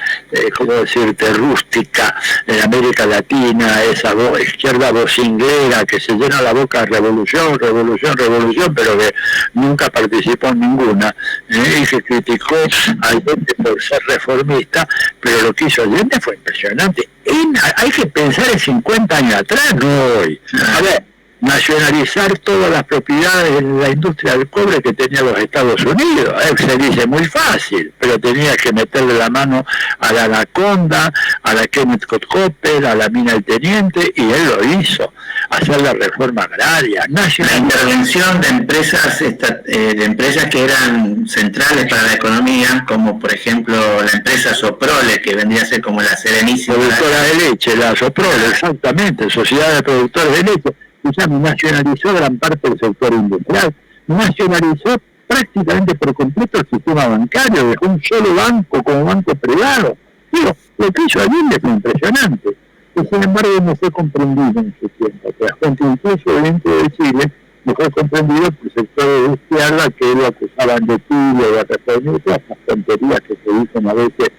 ¿cómo decirte?, rústica en América Latina, esa izquierda vocinguera que se llena la boca de revolución, pero que nunca participó en ninguna, y que criticó a Allende por ser reformista, pero lo que hizo Allende fue impresionante. Hay que pensar en 50 años atrás, no hoy. A ver, nacionalizar todas las propiedades de la industria del cobre que tenía los Estados Unidos. Se dice muy fácil, pero tenía que meterle la mano a la Anaconda, a la Kenneth Copper, a la mina del Teniente, y él lo hizo. Hacer la reforma agraria, la intervención de empresas que eran centrales para la economía, como por ejemplo la empresa Soprole, que vendría a ser como la Serenísima. Productora de leche, la Soprole, exactamente, Sociedad de Productores de Leche. Ya nacionalizó gran parte del sector industrial, nacionalizó prácticamente por completo el sistema bancario, dejó un solo banco como banco privado. Digo, lo que hizo Allende fue impresionante, y sin embargo no fue comprendido en su tiempo. Incluso dentro de Chile no fue comprendido por sectores de izquierda que lo acusaban de tibio, de reformismo, todas las tonterías que se dicen a veces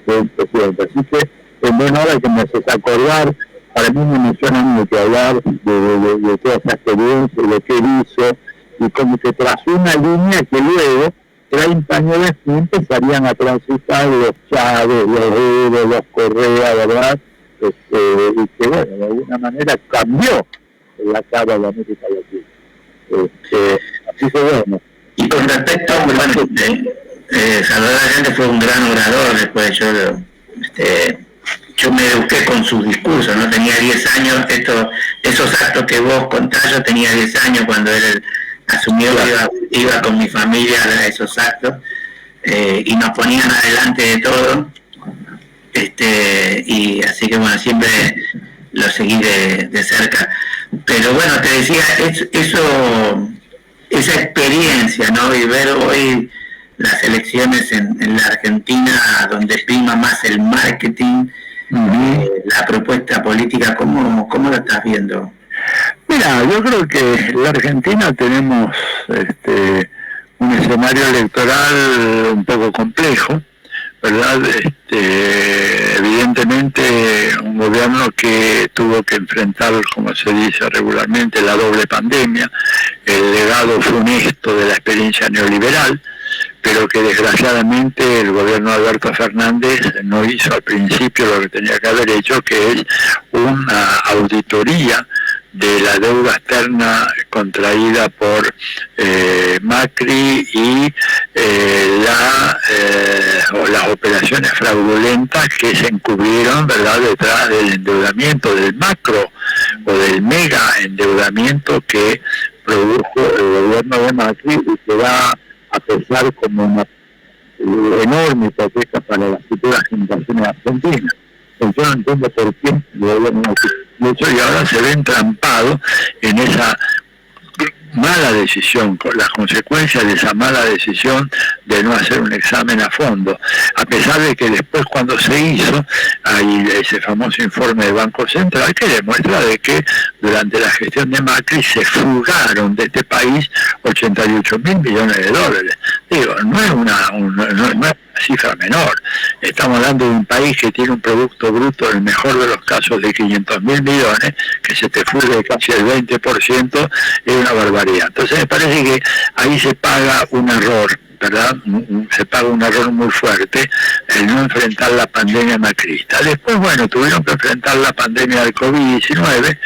del presidente. Así que en buena hora que me haces acordar. Para mí me emociona mucho hablar de toda esa experiencia, de lo que él hizo, y como que trazó una línea que luego, 30 años después, empezarían a transitar los Chávez, los Evo, los Correa, ¿verdad? Y que, bueno, de alguna manera cambió la cara de América Latina. Sí, bueno. Y con respecto, bueno, Salvador Allende fue un gran orador, después yo me eduqué con sus discursos, ¿no? Tenía 10 años, esos actos que vos contás, yo tenía 10 años cuando él asumió, iba con mi familia a esos actos, y nos ponían adelante de todo, y así que bueno, siempre lo seguí de cerca. Pero bueno, te decía, esa experiencia, ¿no? Y ver hoy las elecciones en la Argentina, donde prima más el marketing, la propuesta política, ¿cómo lo estás viendo? Mira, yo creo que en la Argentina tenemos un escenario electoral un poco complejo, ¿verdad? Evidentemente un gobierno que tuvo que enfrentar, como se dice regularmente, la doble pandemia, el legado funesto de la experiencia neoliberal, pero que desgraciadamente el gobierno de Alberto Fernández no hizo al principio lo que tenía que haber hecho, que es una auditoría de la deuda externa contraída por Macri y las operaciones fraudulentas que se encubrieron, ¿verdad?, detrás del endeudamiento, del macro o del mega endeudamiento que produjo el gobierno de Macri y que va a pesar como una enorme hipoteca para las futuras generaciones argentinas. Yo no entiendo por qué el gobierno y ahora se ve entrampado en esa mala decisión, con las consecuencias de esa mala decisión de no hacer un examen a fondo, a pesar de que después cuando se hizo, hay ese famoso informe del Banco Central que demuestra de que durante la gestión de Macri se fugaron de este país 88.000 millones de dólares. Digo, no es una cifra menor. Estamos hablando de un país que tiene un producto bruto, en el mejor de los casos, de 500.000 millones, que se te fugue casi el 20%, es una barbaridad. Entonces me parece que ahí se paga un error, ¿verdad? Se paga un error muy fuerte el no enfrentar la pandemia macrista. Después, bueno, tuvieron que enfrentar la pandemia del COVID-19,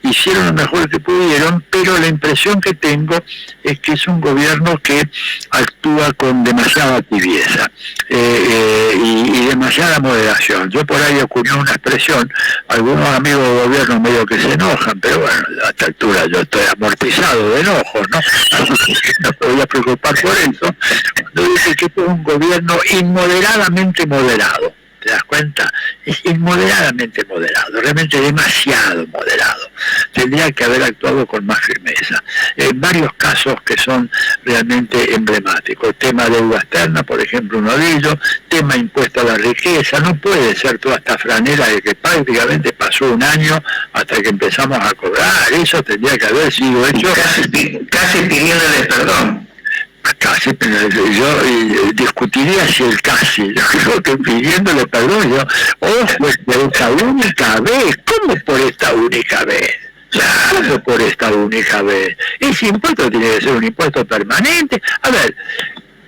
hicieron lo mejor que pudieron, pero la impresión que tengo es que es un gobierno que actúa con demasiada tibieza y demasiada moderación. Yo por ahí ocurrió una expresión, algunos amigos del gobierno medio que se enojan, pero bueno, a esta altura yo estoy amortizado de enojos, ¿no? Así que no me voy a preocupar por eso. Cuando dice que es un gobierno inmoderadamente moderado, ¿te das cuenta? Es inmoderadamente moderado, realmente demasiado moderado. Tendría que haber actuado con más firmeza. En varios casos que son realmente emblemáticos. Tema deuda externa, por ejemplo, uno de ellos. Tema impuesto a la riqueza. No puede ser toda esta franela de que prácticamente pasó un año hasta que empezamos a cobrar. Eso tendría que haber sido hecho. Casi pidiéndole perdón. Casi, pero yo discutiría si el casi, yo creo que pidiéndole perdón, pues por esta única vez, ¿cómo por esta única vez? ¿Cómo por esta única vez? Ese impuesto tiene que ser un impuesto permanente. A ver,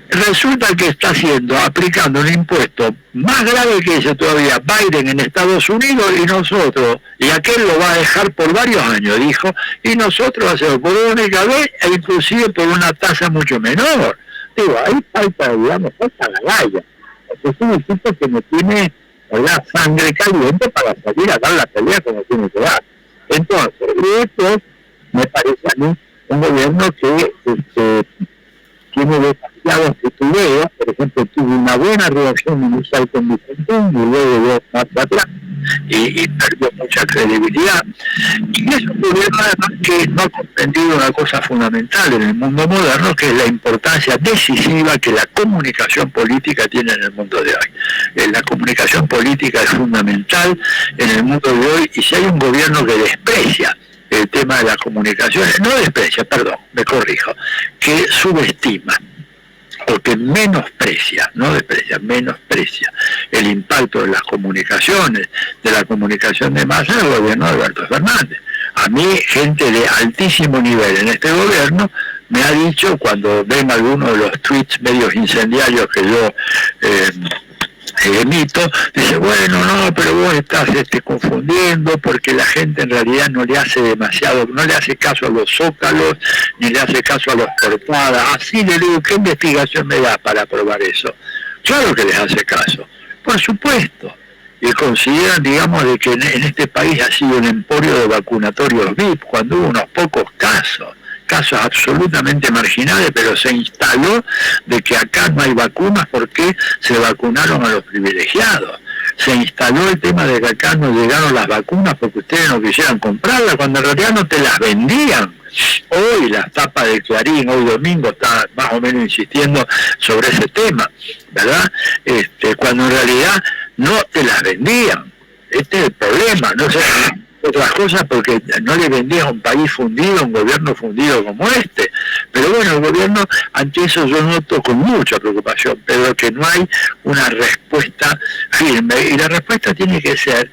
resulta que está aplicando un impuesto más grave que ese todavía Biden en Estados Unidos y aquel lo va a dejar por varios años, dijo, y nosotros hacemos por única vez e inclusive por una tasa mucho menor. Digo, ahí falta la galla. Es un tipo que no tiene, ¿verdad?, sangre caliente para salir a dar la pelea como tiene que dar. Entonces, esto me parece a mí un gobierno que tiene demasiados titubeos. Por ejemplo, tuvo una buena reacción inicial con Vicentón y luego dio más para atrás y perdió mucha credibilidad. Y es un gobierno además que no ha comprendido una cosa fundamental en el mundo moderno, que es la importancia decisiva que la comunicación política tiene en el mundo de hoy. La comunicación política es fundamental en el mundo de hoy, y si hay un gobierno que desprecia el tema de las comunicaciones, no desprecia, perdón, me corrijo, que subestima o que menosprecia, no desprecia, menosprecia el impacto de las comunicaciones, de la comunicación de masa del gobierno de Alberto Fernández. A mí, gente de altísimo nivel en este gobierno me ha dicho, cuando ven algunos de los tweets medios incendiarios que yo Mito, dice, bueno, no, pero vos estás confundiendo porque la gente en realidad no le hace demasiado, no le hace caso a los zócalos, ni le hace caso a los portadas. Así le digo, ¿qué investigación me da para probar eso? Claro que les hace caso, por supuesto. Y consideran, digamos, de que en este país ha sido un emporio de vacunatorios VIP, cuando hubo unos pocos casos absolutamente marginales, pero se instaló de que acá no hay vacunas porque se vacunaron a los privilegiados. Se instaló el tema de que acá no llegaron las vacunas porque ustedes no quisieran comprarlas, cuando en realidad no te las vendían. Hoy la tapa de Clarín, hoy domingo, está más o menos insistiendo sobre ese tema, ¿verdad? Cuando en realidad no te las vendían. Este es el problema, no sé, otras cosas porque no le vendías a un país fundido, a un gobierno fundido como este. Pero bueno, el gobierno, ante eso yo noto con mucha preocupación, pero que no hay una respuesta firme. Y la respuesta tiene que ser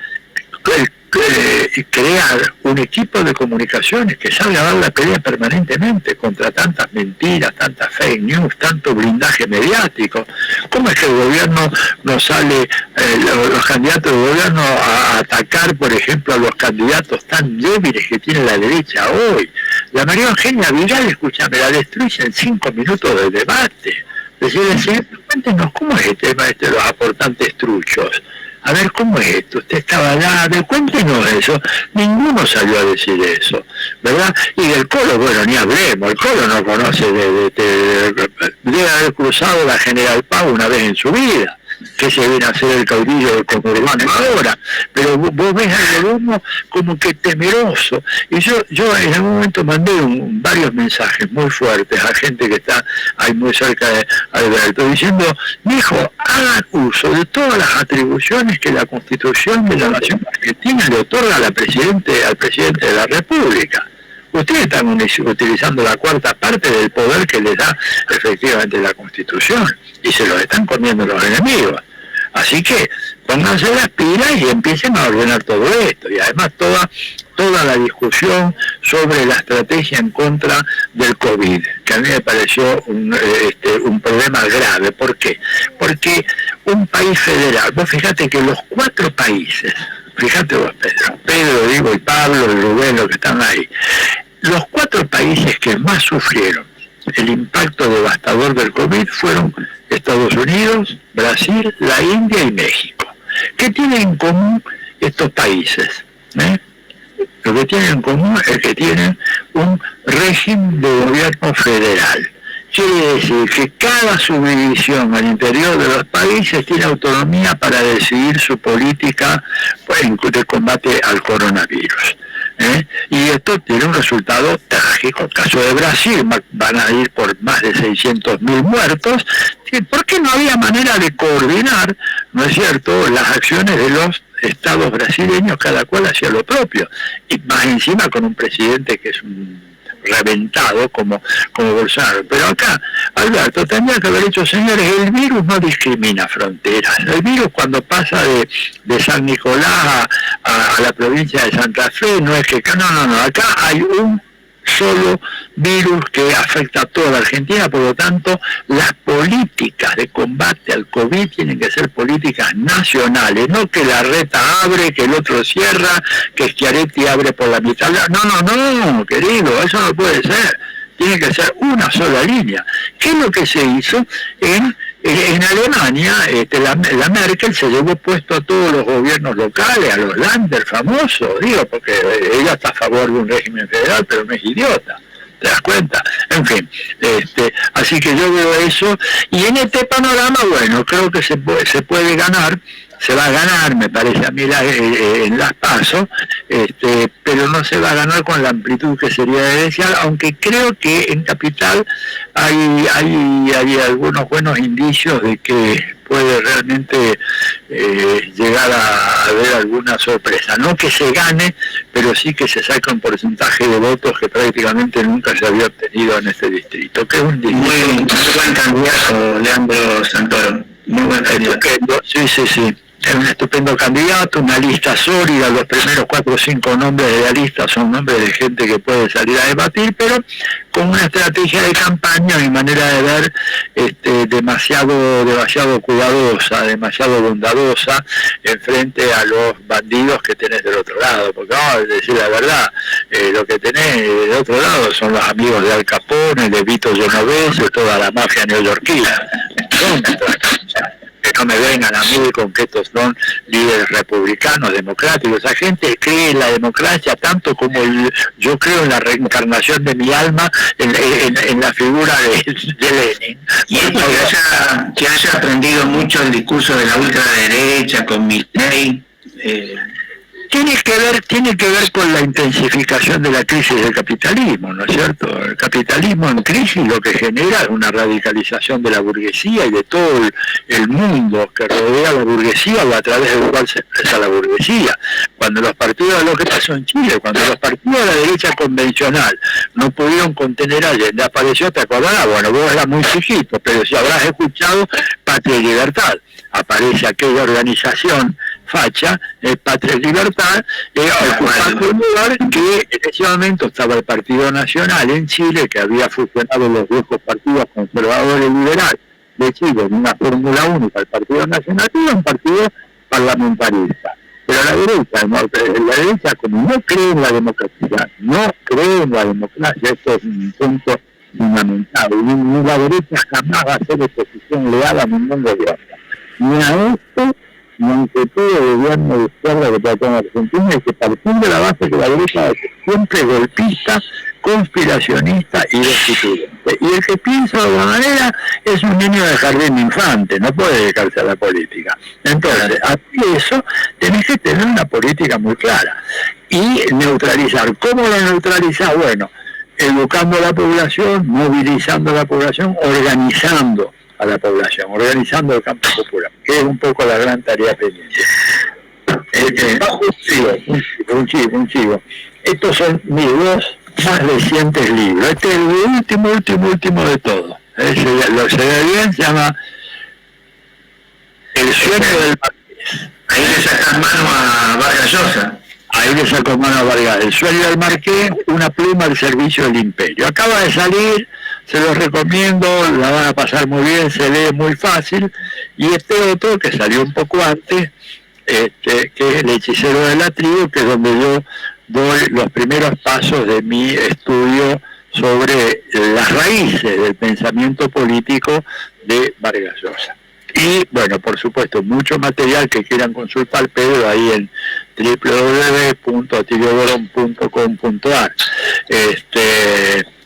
crear un equipo de comunicaciones que salga a dar la pelea permanentemente contra tantas mentiras, tantas fake news, tanto blindaje mediático. ¿Cómo es que el gobierno no sale, los candidatos del gobierno a atacar, por ejemplo, a los candidatos tan débiles que tiene la derecha hoy? La María Eugenia Vidal, escúchame, la destruye en 5 minutos de debate. Decirle, señor, cuéntenos cómo es el tema de los aportantes truchos. A ver, ¿cómo es esto? Usted estaba allá, cuéntenos eso. Ninguno salió a decir eso, ¿verdad? Y del Colo, bueno, ni hablemos. El Colo no conoce debe haber cruzado la General Paz una vez en su vida, que se viene a hacer el caudillo del conurbano ahora. Pero vos ves al gobierno como que temeroso. Y yo en algún momento mandé varios mensajes muy fuertes a gente que está ahí muy cerca de Alberto, diciendo, mijo, hagan uso de todas las atribuciones que la Constitución de la Nación Argentina le otorga al presidente de la República. Ustedes están utilizando la cuarta parte del poder que les da efectivamente la Constitución y se los están comiendo los enemigos. Así que pónganse las pilas y empiecen a ordenar todo esto. Y además toda la discusión sobre la estrategia en contra del COVID, que a mí me pareció un problema grave. ¿Por qué? Porque un país federal, vos fíjate que los 4 países, fíjate vos, Pedro, digo, y Pablo, y Rubén, los que están ahí, los 4 países que más sufrieron el impacto devastador del COVID fueron Estados Unidos, Brasil, la India y México. ¿Qué tienen en común estos países? Lo que tienen en común es que tienen un régimen de gobierno federal. Quiere decir que cada subdivisión al interior de los países tiene autonomía para decidir su política de combate al coronavirus. Y esto tiene un resultado trágico. En el caso de Brasil van a ir por más de 600.000 muertos, porque no había manera de coordinar, ¿no es cierto?, las acciones de los estados brasileños, cada cual hacía lo propio, y más encima con un presidente que es un reventado como Bolsonaro. Pero acá, Alberto, tendría que haber dicho, señores, el virus no discrimina fronteras. El virus cuando pasa de San Nicolás a la provincia de Santa Fe, no es que... No, acá hay un solo virus que afecta a toda la Argentina, por lo tanto, las políticas de combate al COVID tienen que ser políticas nacionales, no que la reta abre, que el otro cierra, que Schiaretti abre por la mitad. No, querido, eso no puede ser. Tiene que ser una sola línea. ¿Qué es lo que se hizo en Alemania? La Merkel se llevó puesto a todos los gobiernos locales, a los Länder famosos, porque ella está a favor de un régimen federal, pero no es idiota. ¿Te das cuenta? En fin, así que yo veo eso, y en este panorama, bueno, creo que se puede ganar, se va a ganar, me parece a mí, en las PASO, pero no se va a ganar con la amplitud que sería deseable, aunque creo que en Capital hay algunos buenos indicios de que puede realmente llegar a haber alguna sorpresa. No que se gane, pero sí que se saque un porcentaje de votos que prácticamente nunca se había obtenido en este distrito, que es un distrito... Muy buen candidato, Leandro Santoro. Muy buen candidato. Sí. es un estupendo candidato, una lista sólida, los primeros 4 o 5 nombres de la lista son nombres de gente que puede salir a debatir, pero con una estrategia de campaña, a mi manera de ver, demasiado cuidadosa, demasiado bondadosa, en frente a los bandidos que tenés del otro lado, porque vamos a decir la verdad, lo que tenés del otro lado son los amigos de Al Capone, de Vito Genovese, toda la mafia neoyorquina. Que no me vengan a mí con que estos son líderes republicanos, democráticos. Esa gente cree en la democracia tanto como yo creo en la reencarnación de mi alma en la figura de Lenin. Y esto que haya aprendido mucho el discurso de la ultraderecha con Milei, tiene que ver con la intensificación de la crisis del capitalismo, ¿no es cierto? El capitalismo en crisis lo que genera es una radicalización de la burguesía y de todo el mundo que rodea a la burguesía o a través del cual se expresa la burguesía. Cuando los partidos, lo que pasó en Chile, cuando los partidos de la derecha convencional no pudieron contener a Allende, apareció, te acordarás, bueno, vos eras muy chiquito, pero si habrás escuchado Patria y Libertad, aparece aquella organización facha, Patria y Libertad, ocupando un lugar que en ese momento estaba el Partido Nacional en Chile, que había fusionado los viejos partidos conservadores y liberales de Chile en una fórmula única, el Partido Nacional, y un partido parlamentarista. Pero la derecha, como no cree en la democracia, esto es un punto fundamental, y la derecha jamás va a hacer oposición leal a ningún gobierno, ni a esto, ni aunque todo el gobierno de izquierda que trató en Argentina, y que partiendo de la base que la derecha es siempre golpista, conspiracionista y destituyente. Y el que piensa de alguna manera es un niño de jardín infante, no puede dedicarse a la política. Entonces, así eso, tenés que tener una política muy clara y neutralizar. ¿Cómo lo neutralizás? Bueno, educando a la población, movilizando a la población, organizando a la población, organizando el campo popular, que es un poco la gran tarea pendiente. Un chivo. Estos son mis 2 más recientes libros. Este es el último de todo. Lo se ve bien, se llama El sueño del Marqués. Ahí le sacas mano a Vargas Llosa. Ahí le saco mano a Vargas. El sueño del Marqués, una pluma al servicio del imperio. Acaba de salir, se los recomiendo, la van a pasar muy bien, se lee muy fácil. Y este otro, que salió un poco antes, que es El hechicero de la tribu, que es donde yo doy los primeros pasos de mi estudio sobre las raíces del pensamiento político de Vargas Llosa. Y bueno, por supuesto, mucho material que quieran consultar, pero ahí en www.atilioborón.com.ar.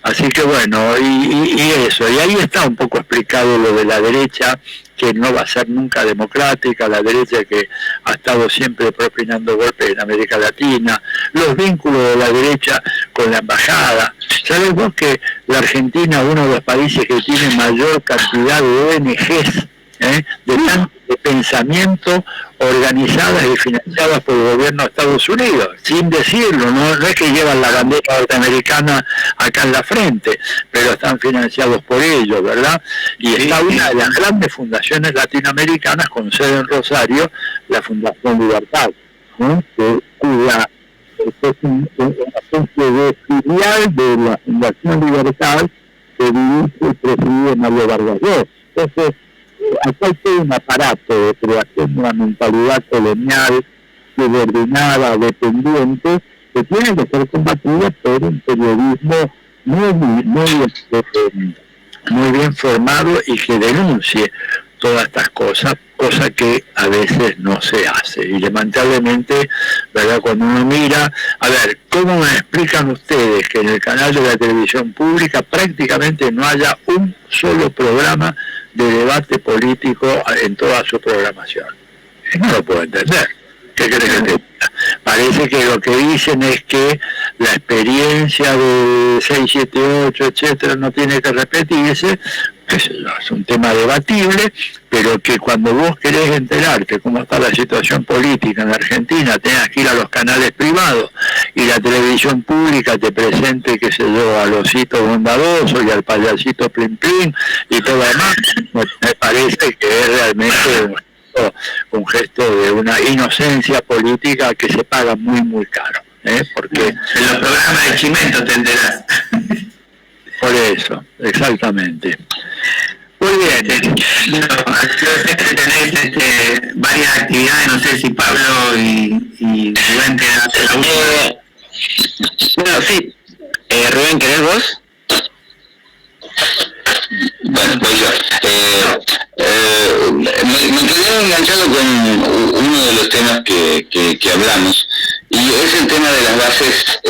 Así que bueno, y eso, y ahí está un poco explicado lo de la derecha, que no va a ser nunca democrática, la derecha que ha estado siempre propinando golpes en América Latina, los vínculos de la derecha con la embajada. ¿Sabés vos que la Argentina es uno de los países que tiene mayor cantidad de ONGs, de pensamiento organizadas y financiadas por el gobierno de Estados Unidos, sin decirlo, no es que llevan la bandera norteamericana acá en la frente, pero están financiados por ellos, ¿verdad? Y está una de las grandes fundaciones latinoamericanas con sede en Rosario, la Fundación Libertad, ¿no? Cuya es una especie de filial de la Fundación Libertad que dirige y preside Mario Vargas Llosa. Entonces, acá hay todo un aparato de creación de una mentalidad colonial, subordinada, dependiente, que tiene que ser combatida por un periodismo muy bien formado y que denuncie todas estas cosas, cosa que a veces no se hace. Y lamentablemente, ¿verdad? Cuando uno mira, a ver, ¿cómo me explican ustedes que en el canal de la televisión pública prácticamente no haya un solo programa de debate político en toda su programación? No lo puedo entender. ¿Qué crees que te diga? Parece que lo que dicen es que la experiencia de 678, etcétera, no tiene que repetirse. Es un tema debatible, pero que cuando vos querés enterarte cómo está la situación política en la Argentina, tengas que ir a los canales privados y la televisión pública te presente, qué sé yo, al osito bondadoso y al payasito Plim Plim y todo demás, me parece que es realmente un gesto de una inocencia política que se paga muy, muy caro. Porque en los programas de Chimento te enterás. Por eso, exactamente. Muy bien. Tenéis varias actividades, no sé si Pablo y Rubén te hacen la última. Bueno, sí. Rubén, ¿querés vos? Bueno, pues yo. Me quedé enganchado con uno de los temas que hablamos, y es el tema de las bases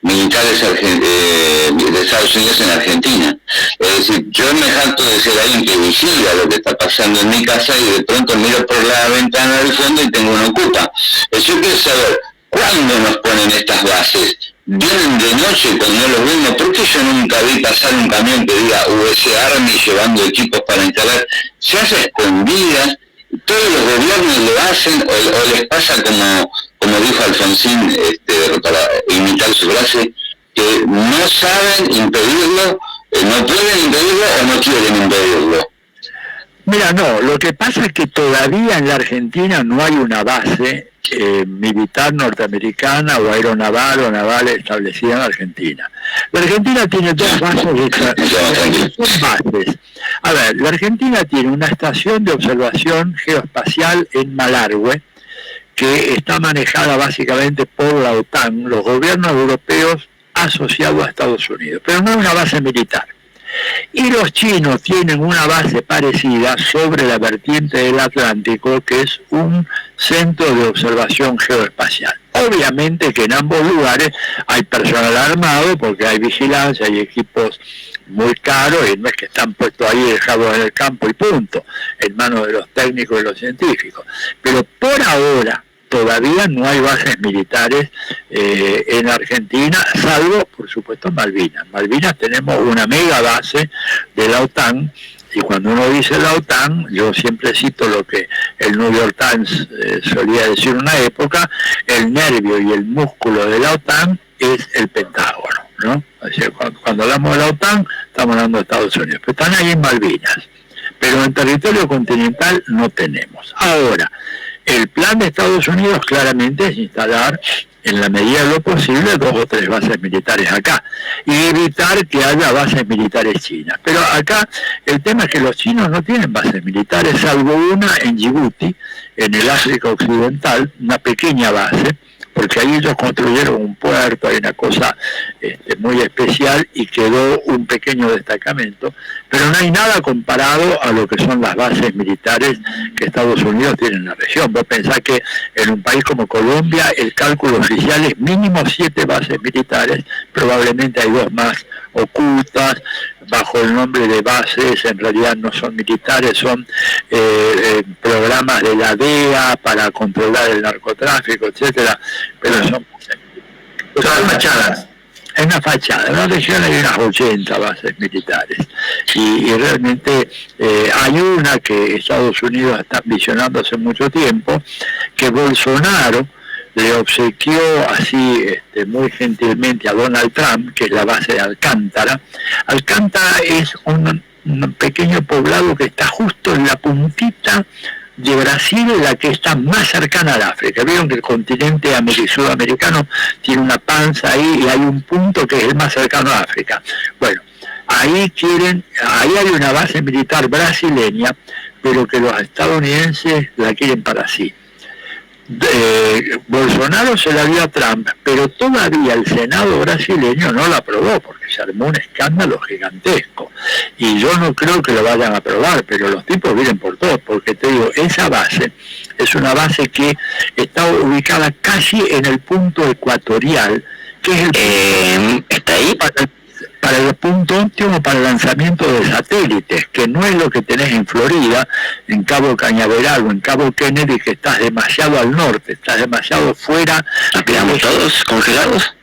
militares de Estados Unidos en Argentina. Es decir, yo me jacto de ser alguien que vigila lo que está pasando en mi casa y de pronto miro por la ventana del fondo y tengo una ocupa. Yo quiero saber, ¿cuándo nos ponen estas bases? ¿Vienen de noche cuando no los vemos? ¿Por qué yo nunca vi pasar un camión que diga US Army llevando equipos para instalar? ¿Se hace escondidas? ¿Todos los gobiernos lo hacen o les pasa como dijo Alfonsín, para imitar su frase, que no saben impedirlo, no pueden impedirlo o no quieren impedirlo? Mira, no, lo que pasa es que todavía en la Argentina no hay una base militar norteamericana o aeronaval o naval establecida en Argentina. La Argentina tiene dos bases. A ver, la Argentina tiene una estación de observación geoespacial en Malargüe, que está manejada básicamente por la OTAN, los gobiernos europeos asociados a Estados Unidos, pero no es una base militar. Y los chinos tienen una base parecida sobre la vertiente del Atlántico, que es un centro de observación geoespacial. Obviamente que en ambos lugares hay personal armado, porque hay vigilancia, hay equipos muy caros, y no es que están puestos ahí dejados en el campo y punto, en manos de los técnicos y los científicos. Pero por ahora todavía no hay bases militares en Argentina, salvo, por supuesto, Malvinas. Malvinas tenemos una mega base de la OTAN, y cuando uno dice la OTAN, yo siempre cito lo que el New York Times solía decir en una época: el nervio y el músculo de la OTAN es el Pentágono, ¿no? O sea, cuando hablamos de la OTAN, estamos hablando de Estados Unidos, pero están ahí en Malvinas, pero en territorio continental no tenemos. Ahora, el plan de Estados Unidos claramente es instalar, en la medida de lo posible, 2 o 3 bases militares acá y evitar que haya bases militares chinas. Pero acá el tema es que los chinos no tienen bases militares, salvo una en Djibouti, en el África Occidental, una pequeña base, porque ahí ellos construyeron un puerto, hay una cosa muy especial, y quedó un pequeño destacamento, pero no hay nada comparado a lo que son las bases militares que Estados Unidos tiene en la región. Vos pensás que en un país como Colombia el cálculo oficial es mínimo 7 bases militares, probablemente hay 2 más ocultas, bajo el nombre de bases, en realidad no son militares, son programas de la DEA para controlar el narcotráfico, etcétera, pero son fachadas. Es una fachada. En la región hay unas 80 bases militares y realmente hay una que Estados Unidos está visionando hace mucho tiempo, que Bolsonaro le obsequió así muy gentilmente a Donald Trump, que es la base de Alcántara. Alcántara es un pequeño poblado que está justo en la puntita de Brasil, la que está más cercana al África. Vieron que el continente sudamericano tiene una panza ahí, y hay un punto que es el más cercano a África. Bueno, ahí hay una base militar brasileña, pero que los estadounidenses la quieren para sí. Bolsonaro se la dio a Trump, pero todavía el Senado brasileño no la aprobó, porque se armó un escándalo gigantesco, y yo no creo que lo vayan a aprobar, pero los tipos vienen por todo, porque te digo, esa base es una base que está ubicada casi en el punto ecuatorial, que es el ¿está ahí? Para el punto óptimo para el lanzamiento de satélites, que no es lo que tenés en Florida, en Cabo Cañaveral o en Cabo Kennedy, que estás demasiado al norte, estás demasiado fuera. ¿Nos quedamos todos congelados?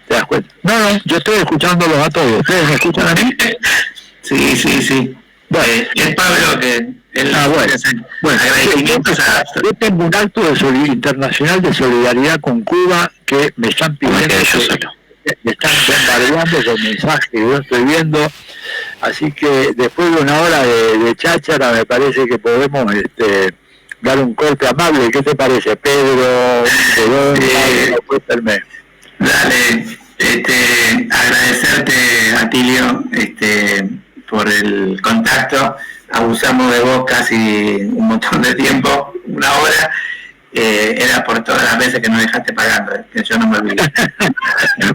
¿Te das cuenta? No, yo estoy escuchándolos a todos. ¿Ustedes me escuchan a mí? Sí. Bueno, es Pablo que... Bueno, yo tengo un acto internacional de solidaridad con Cuba que me están pidiendo... Me están bombardeando con mensajes que yo estoy viendo, así que después de una hora de cháchara me parece que podemos dar un corte amable. ¿Qué te parece, Pedro? Dale, agradecerte, Atilio, por el contacto. Abusamos de vos casi un montón de tiempo, 1 hora. Era por todas las veces que nos dejaste pagando, que yo no me olvido.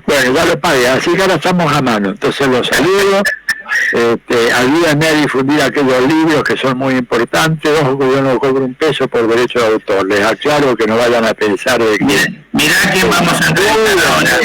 Bueno, ya lo pagué, así que ahora estamos a mano. Entonces los saludo. Ayúdenme a difundir aquellos libros que son muy importantes. Ojo que yo no cobro un peso por derecho de autor. Les aclaro que no vayan a pensar de que... Mirá quién vamos a entrevistar ahora.